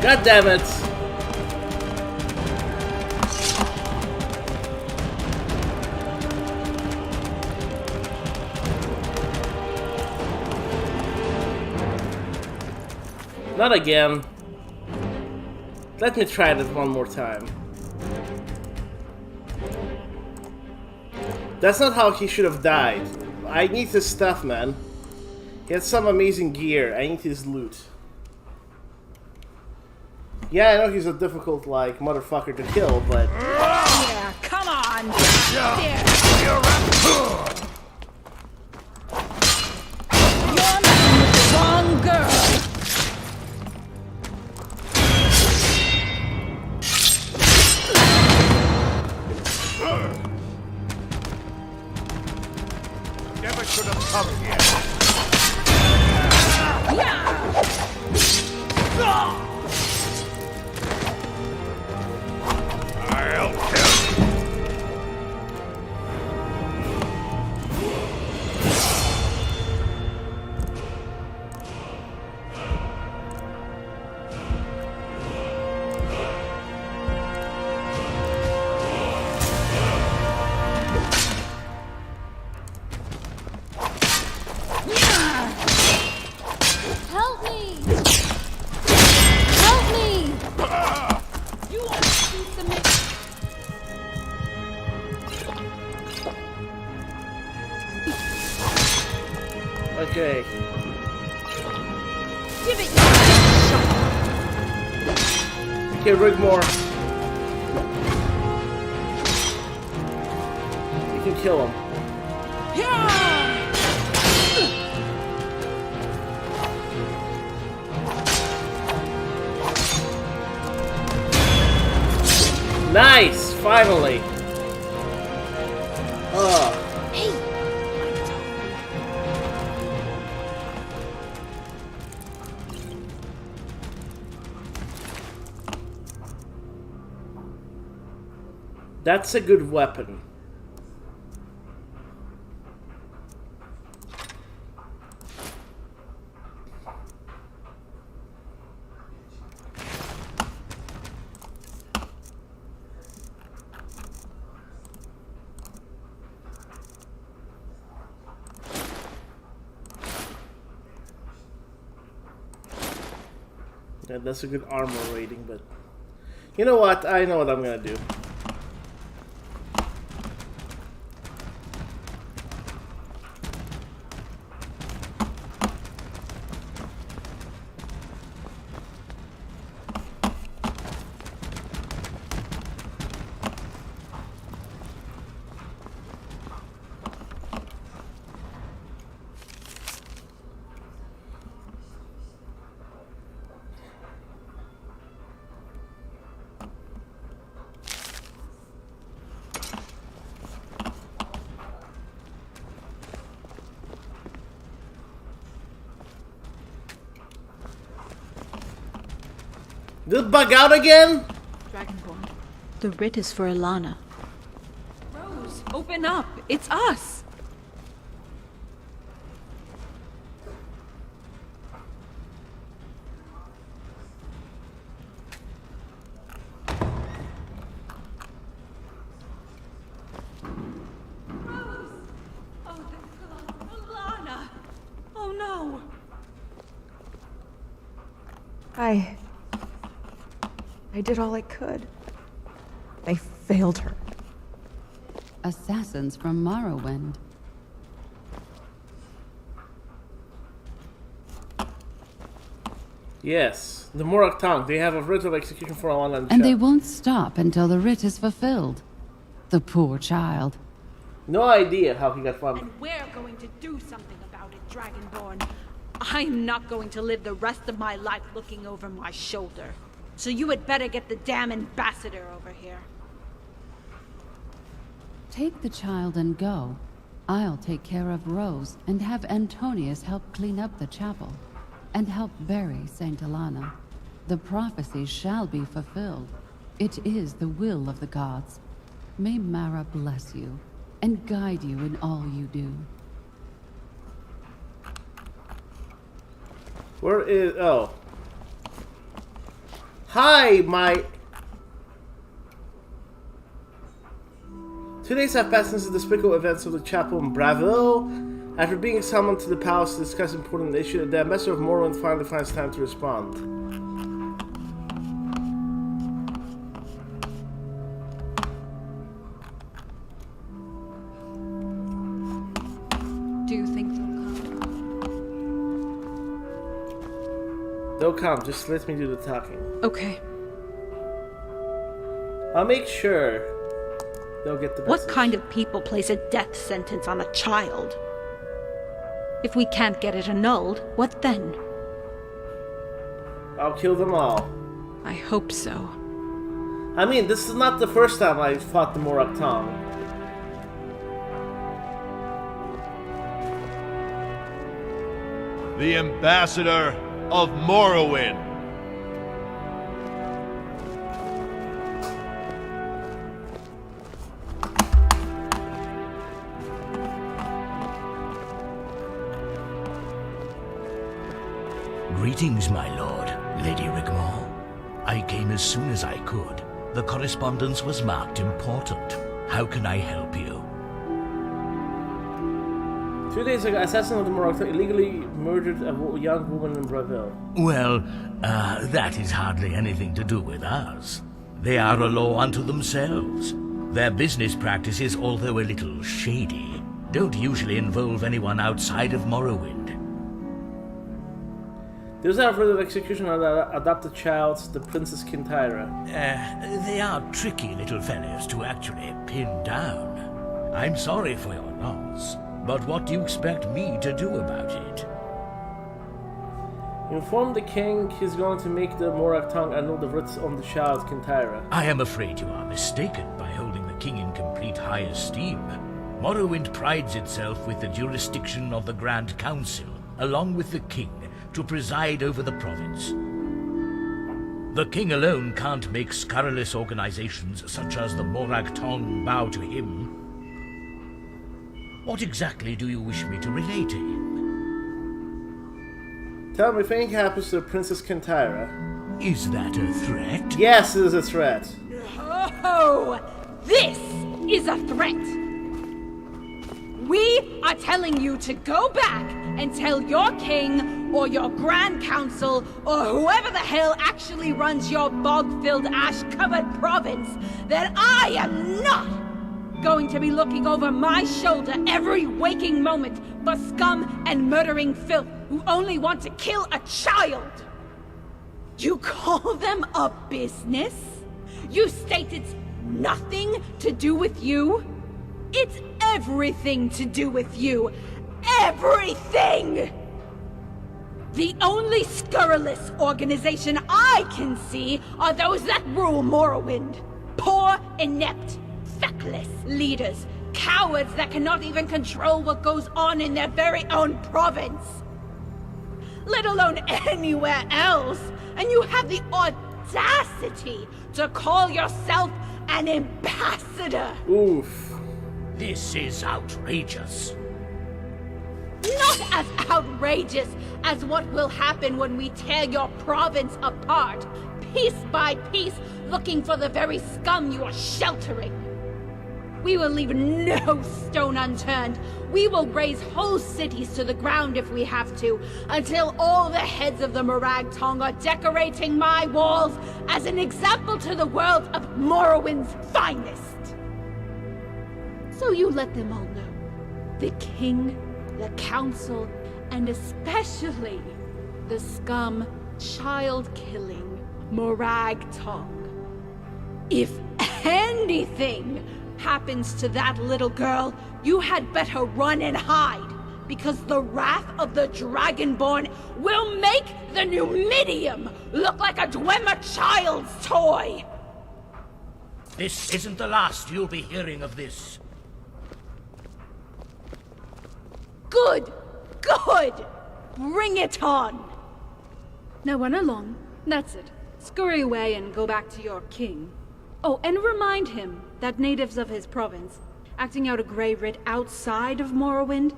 God damn it. Not again. Let me try this one more time. That's not how he should have died. I need his stuff, man. He has some amazing gear. I need his loot. Yeah, I know he's a difficult, like, motherfucker to kill, but... Yeah, come on! There! You're messing with the wrong girl! coming here. I'll kill you. Help me! Help me! You want to submit? Okay. Give it your best shot. Okay, Rigmor. You can kill him. Nice! Finally! Hey! That's a good weapon. Yeah, that's a good armor rating, but you know what? I know what I'm gonna do. Did it bug out again? Dragonborn, the writ is for Ilana. Rose, open up! It's us! Rose! Oh, Ilana! Oh no! I did all I could. I failed her. Assassins from Morrowind. Yes, the Morak Tongue. They have a writ of execution for Alana And they won't stop until the writ is fulfilled. The poor child. No idea how he got found. And we're going to do something about it, Dragonborn. I'm not going to live the rest of my life looking over my shoulder. So you had better get the damn ambassador over here. Take the child and go. I'll take care of Rose and have Antonius help clean up the chapel. And help bury Saint Ilana. The prophecy shall be fulfilled. It is the will of the gods. May Mara bless you and guide you in all you do. Where is... oh. Hi, my... 2 days have passed since the despicable events of the chapel in Bravo. After being summoned to the palace to discuss important issues, the ambassador of Morrowind finally finds time to respond. Do you think they'll come? They'll come, just let me do the talking. Okay. I'll make sure they'll get the message. What kind of people place a death sentence on a child? If we can't get it annulled, what then? I'll kill them all. I hope so. I mean, this is not the first time I fought the Morak Tongue. the ambassador of Morrowind. Greetings, my lord, Lady Rigmor. I came as soon as I could. The correspondence was marked important. How can I help you? 2 days ago, assassin of the Morocco illegally murdered a young woman in Brazil. Well, that is hardly anything to do with us. They are a law unto themselves. Their business practices, although a little shady, don't usually involve anyone outside of Morrowind. There's a further execution of the adopted child, the Princess Kintyra. They are tricky little fellows to actually pin down. I'm sorry for your loss, but what do you expect me to do about it? Inform the king he's going to make the Morag tongue annul the writs on the child Kintyra. I am afraid you are mistaken by holding the king in complete high esteem. Morrowind prides itself with the jurisdiction of the Grand Council, along with the king, to preside over the province. The king alone can't make scurrilous organizations such as the Morag Tong bow to him. What exactly do you wish me to relay to him? Tell me if anything happens to Princess Kintyra. Is that a threat? Yes, it is a threat. Oh, this is a threat. We are telling you to go back and tell your king or your Grand Council or whoever the hell actually runs your bog-filled, ash-covered province that I am not going to be looking over my shoulder every waking moment for scum and murdering filth who only want to kill a child. You call them a business? You state it's nothing to do with you? It's everything to do with you. Everything! The only scurrilous organization I can see are those that rule Morrowind. Poor, inept, feckless leaders. Cowards that cannot even control what goes on in their very own province. Let alone anywhere else. And you have the audacity to call yourself an ambassador. Oof. This is outrageous. Not as outrageous as what will happen when we tear your province apart, piece by piece, looking for the very scum you are sheltering. We will leave no stone unturned. We will raze whole cities to the ground if we have to, until all the heads of the Morag Tong are decorating my walls as an example to the world of Morrowind's finest. So you let them all know. The king, the council, and especially the scum, child-killing Morag Tong. If anything happens to that little girl, you had better run and hide, because the wrath of the Dragonborn will make the Numidium look like a Dwemer child's toy! This isn't the last you'll be hearing of this. Good! Good! Bring it on! Now run along. That's it. Scurry away and go back to your king. Oh, and remind him that natives of his province, acting out a grey writ outside of Morrowind,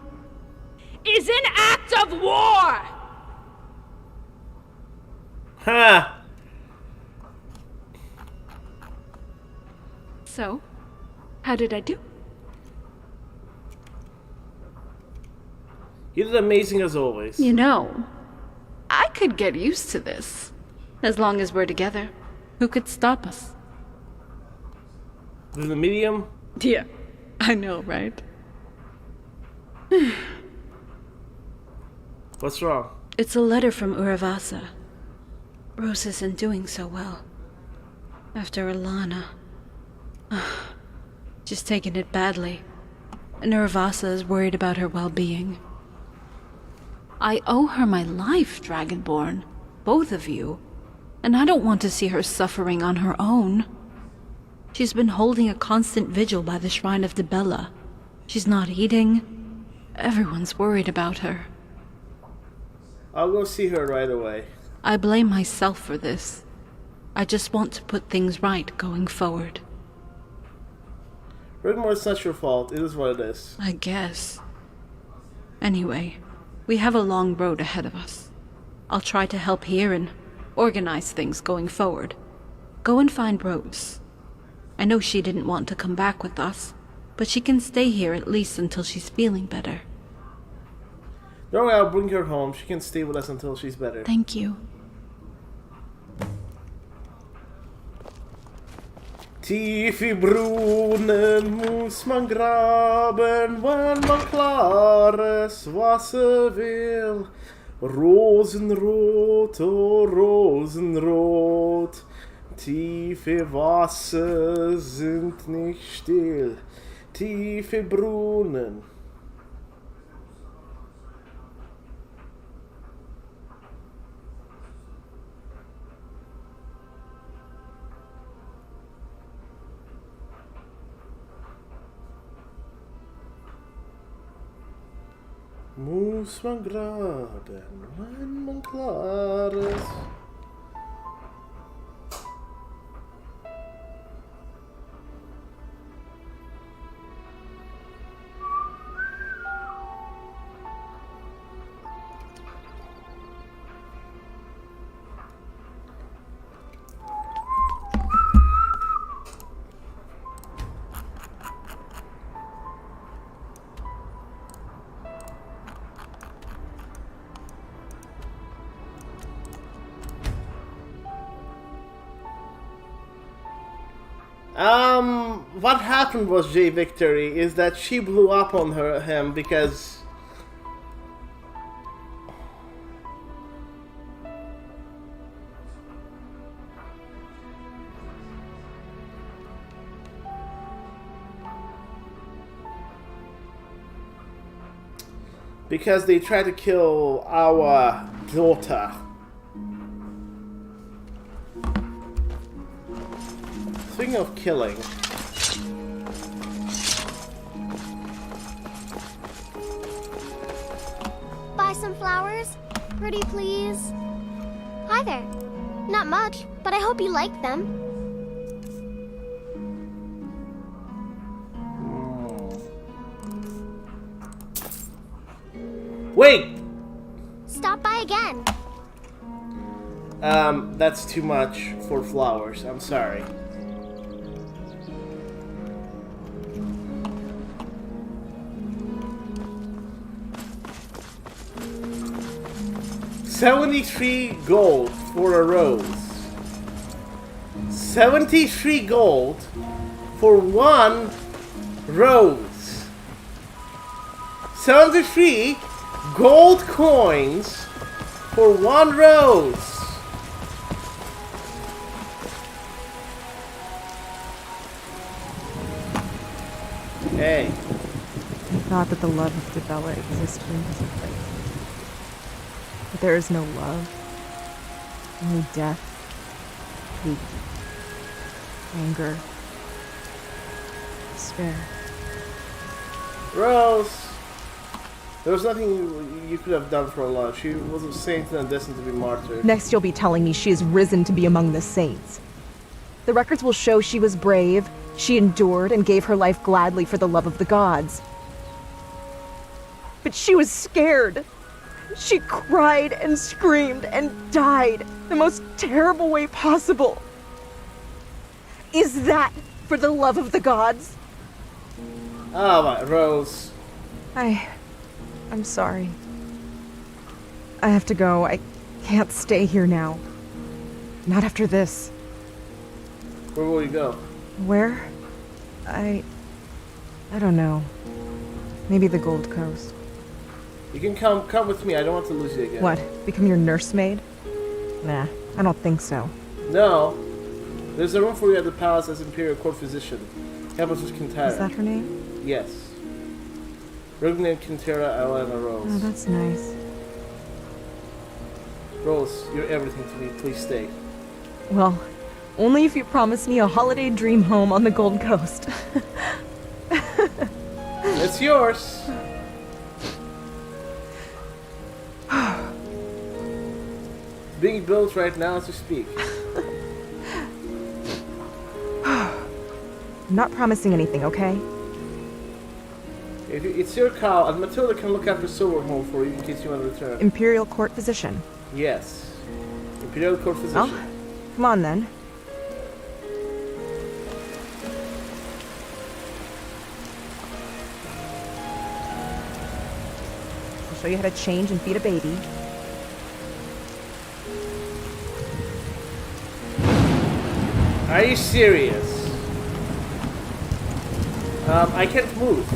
is an act of war! Ha! So, how did I do? You did amazing as always. You know, I could get used to this. As long as we're together. Who could stop us? The medium? Yeah, I know, right? What's wrong? It's a letter from Uruvasa. Rose isn't doing so well. After Alana. She's taken it badly. And Uruvasa is worried about her well-being. I owe her my life, Dragonborn. Both of you. And I don't want to see her suffering on her own. She's been holding a constant vigil by the shrine of Dibella. She's not eating. Everyone's worried about her. I'll go see her right away. I blame myself for this. I just want to put things right going forward. Rigmor, it's not your fault. It is what it is. I guess. Anyway, we have a long road ahead of us. I'll try to help here and organize things going forward. Go and find Rose. I know she didn't want to come back with us, but she can stay here at least until she's feeling better. Don't worry, I'll bring her home. She can stay with us until she's better. Thank you. Tief i brunnen muss man graben, wenn man klares Wasser will. Rosenrot, oh Rosenrot, tiefe Wasser sind nicht still, tiefe Brunnen. Muss man graben, wenn man klares. What happened was, J Victory, is that she blew up on him because they tried to kill our daughter. Speaking of killing, Buy some flowers? Pretty please? Hi there. Not much, but I hope you like them. wait! Stop by again. That's too much for flowers. I'm sorry. $73 gold for a rose. 73 gold for one rose. 73 gold coins for one rose. Hey. I thought that the love of Debella existed in this place. But there is no love. Only death, hate, anger, despair. Rose! There was nothing you could have done for her love. She was a saint and destined to be martyred. Next you'll be telling me she is risen to be among the saints. The records will show she was brave, she endured and gave her life gladly for the love of the gods. But she was scared. She cried and screamed and died the most terrible way possible. Is that for the love of the gods? Oh my, Rose. I'm sorry. I have to go. I can't stay here now. Not after this. Where will you go? Where? I don't know. Maybe the Gold Coast. You can come with me. I don't want to lose you again. What? Become your nursemaid? Nah, I don't think so. No. There's a room for you at the palace as Imperial Court Physician. Campus was Quintera. Is that her name? Yes. Rigmor, Quintera, Elena, Rose. Oh, that's nice. Rose, you're everything to me. Please stay. Well, only if you promise me a holiday dream home on the Gold Coast. It's yours. being built right now as we speak. I'm not promising anything, okay? It's your call, and Matilda can look after Silverholm for you in case you want to return. Imperial Court Physician. Yes. Imperial Court Physician. Well, come on then. I'll show you how to change and feed a baby. Are you serious? I can't move.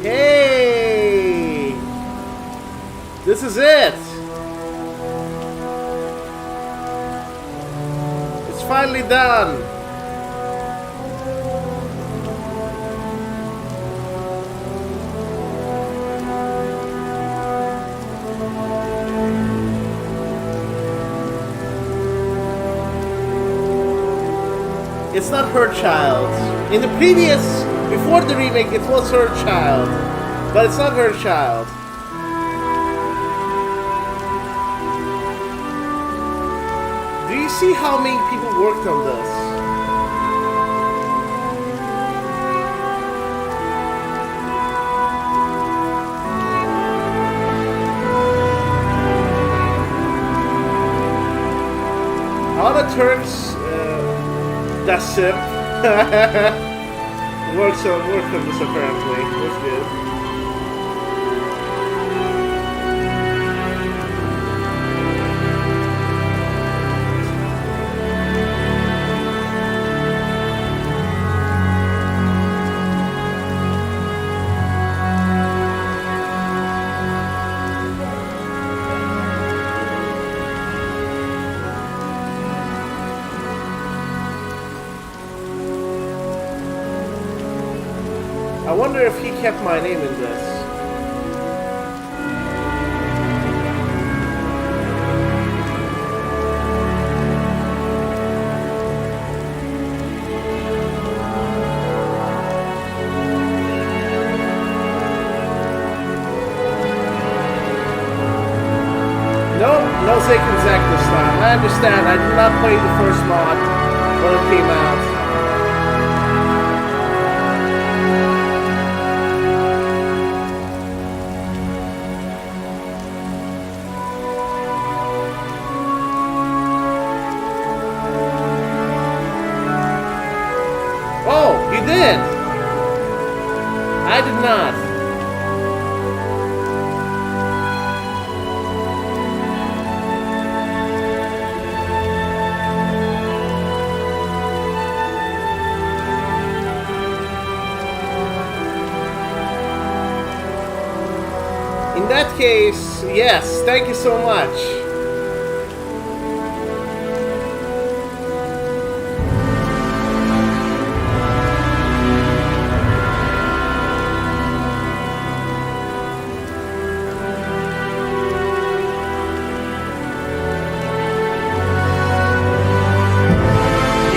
Hey! This is it! It's finally done! It's not her child. In the previous, before the remake, it was her child. But it's not her child. Do you see how many people worked on this? All the Turks, that's it. Works on this apparently. That's good. I wonder if he kept my name in this. No Sacred Zack this time. I understand. I did not play the first mod when it came out. Oh, you did! I did not. In that case, yes, thank you so much.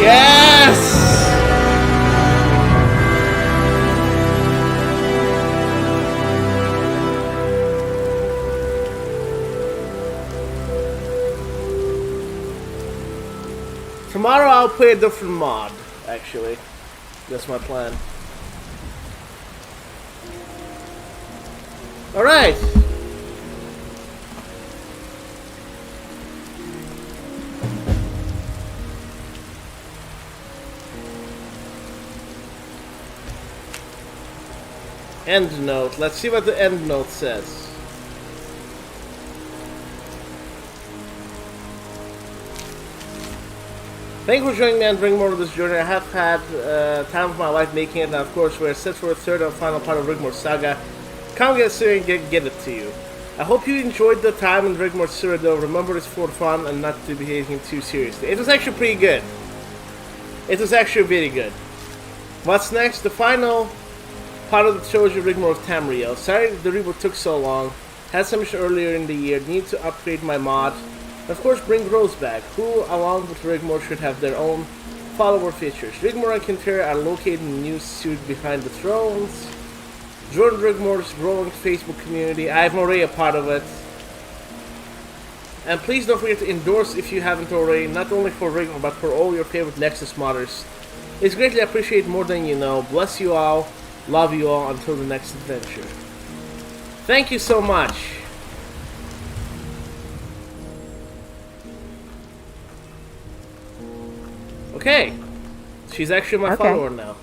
Yes! Tomorrow I'll play a different mod, actually. That's my plan. Alright! End note. Let's see what the end note says. Thank you for joining me and bringing more to this journey. I have had time of my life making it, and of course we're set for a third and final part of Rigmor Saga. Come get serious and get it to you. I hope you enjoyed the time in Rigmor Cyrodiil. Remember, it's for fun and not to be taken too seriously. It was actually pretty good. It was actually very good. What's next? The final part of the trilogy Rigmor of Tamriel. Sorry the reboot took so long. Had some issue earlier in the year. Need to upgrade my mod. Of course, bring Rose back, who, along with Rigmor, should have their own follower features. Rigmor and Kintera are located in the new suit behind the thrones. Join Rigmor's growing Facebook community. I'm already a part of it. And please don't forget to endorse if you haven't already, not only for Rigmor, but for all your favorite Nexus modders. It's greatly appreciated more than you know. Bless you all. Love you all until the next adventure. Thank you so much. Okay. She's actually my follower now.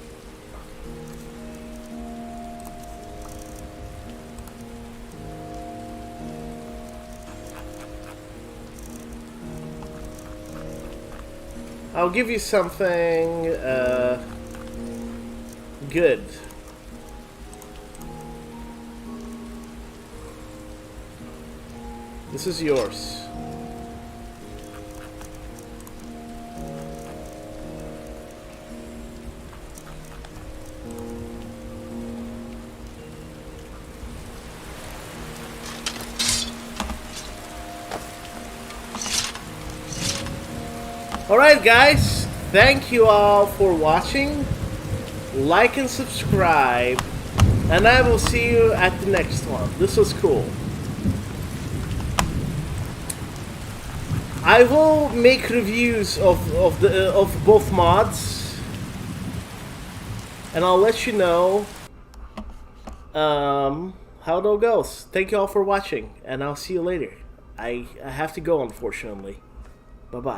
I'll give you something good. This is yours. Alright guys, thank you all for watching. Like and subscribe. And I will see you at the next one. This was cool. I will make reviews of both mods. And I'll let you know how it all goes. Thank you all for watching. And I'll see you later. I have to go, unfortunately. Bye-bye.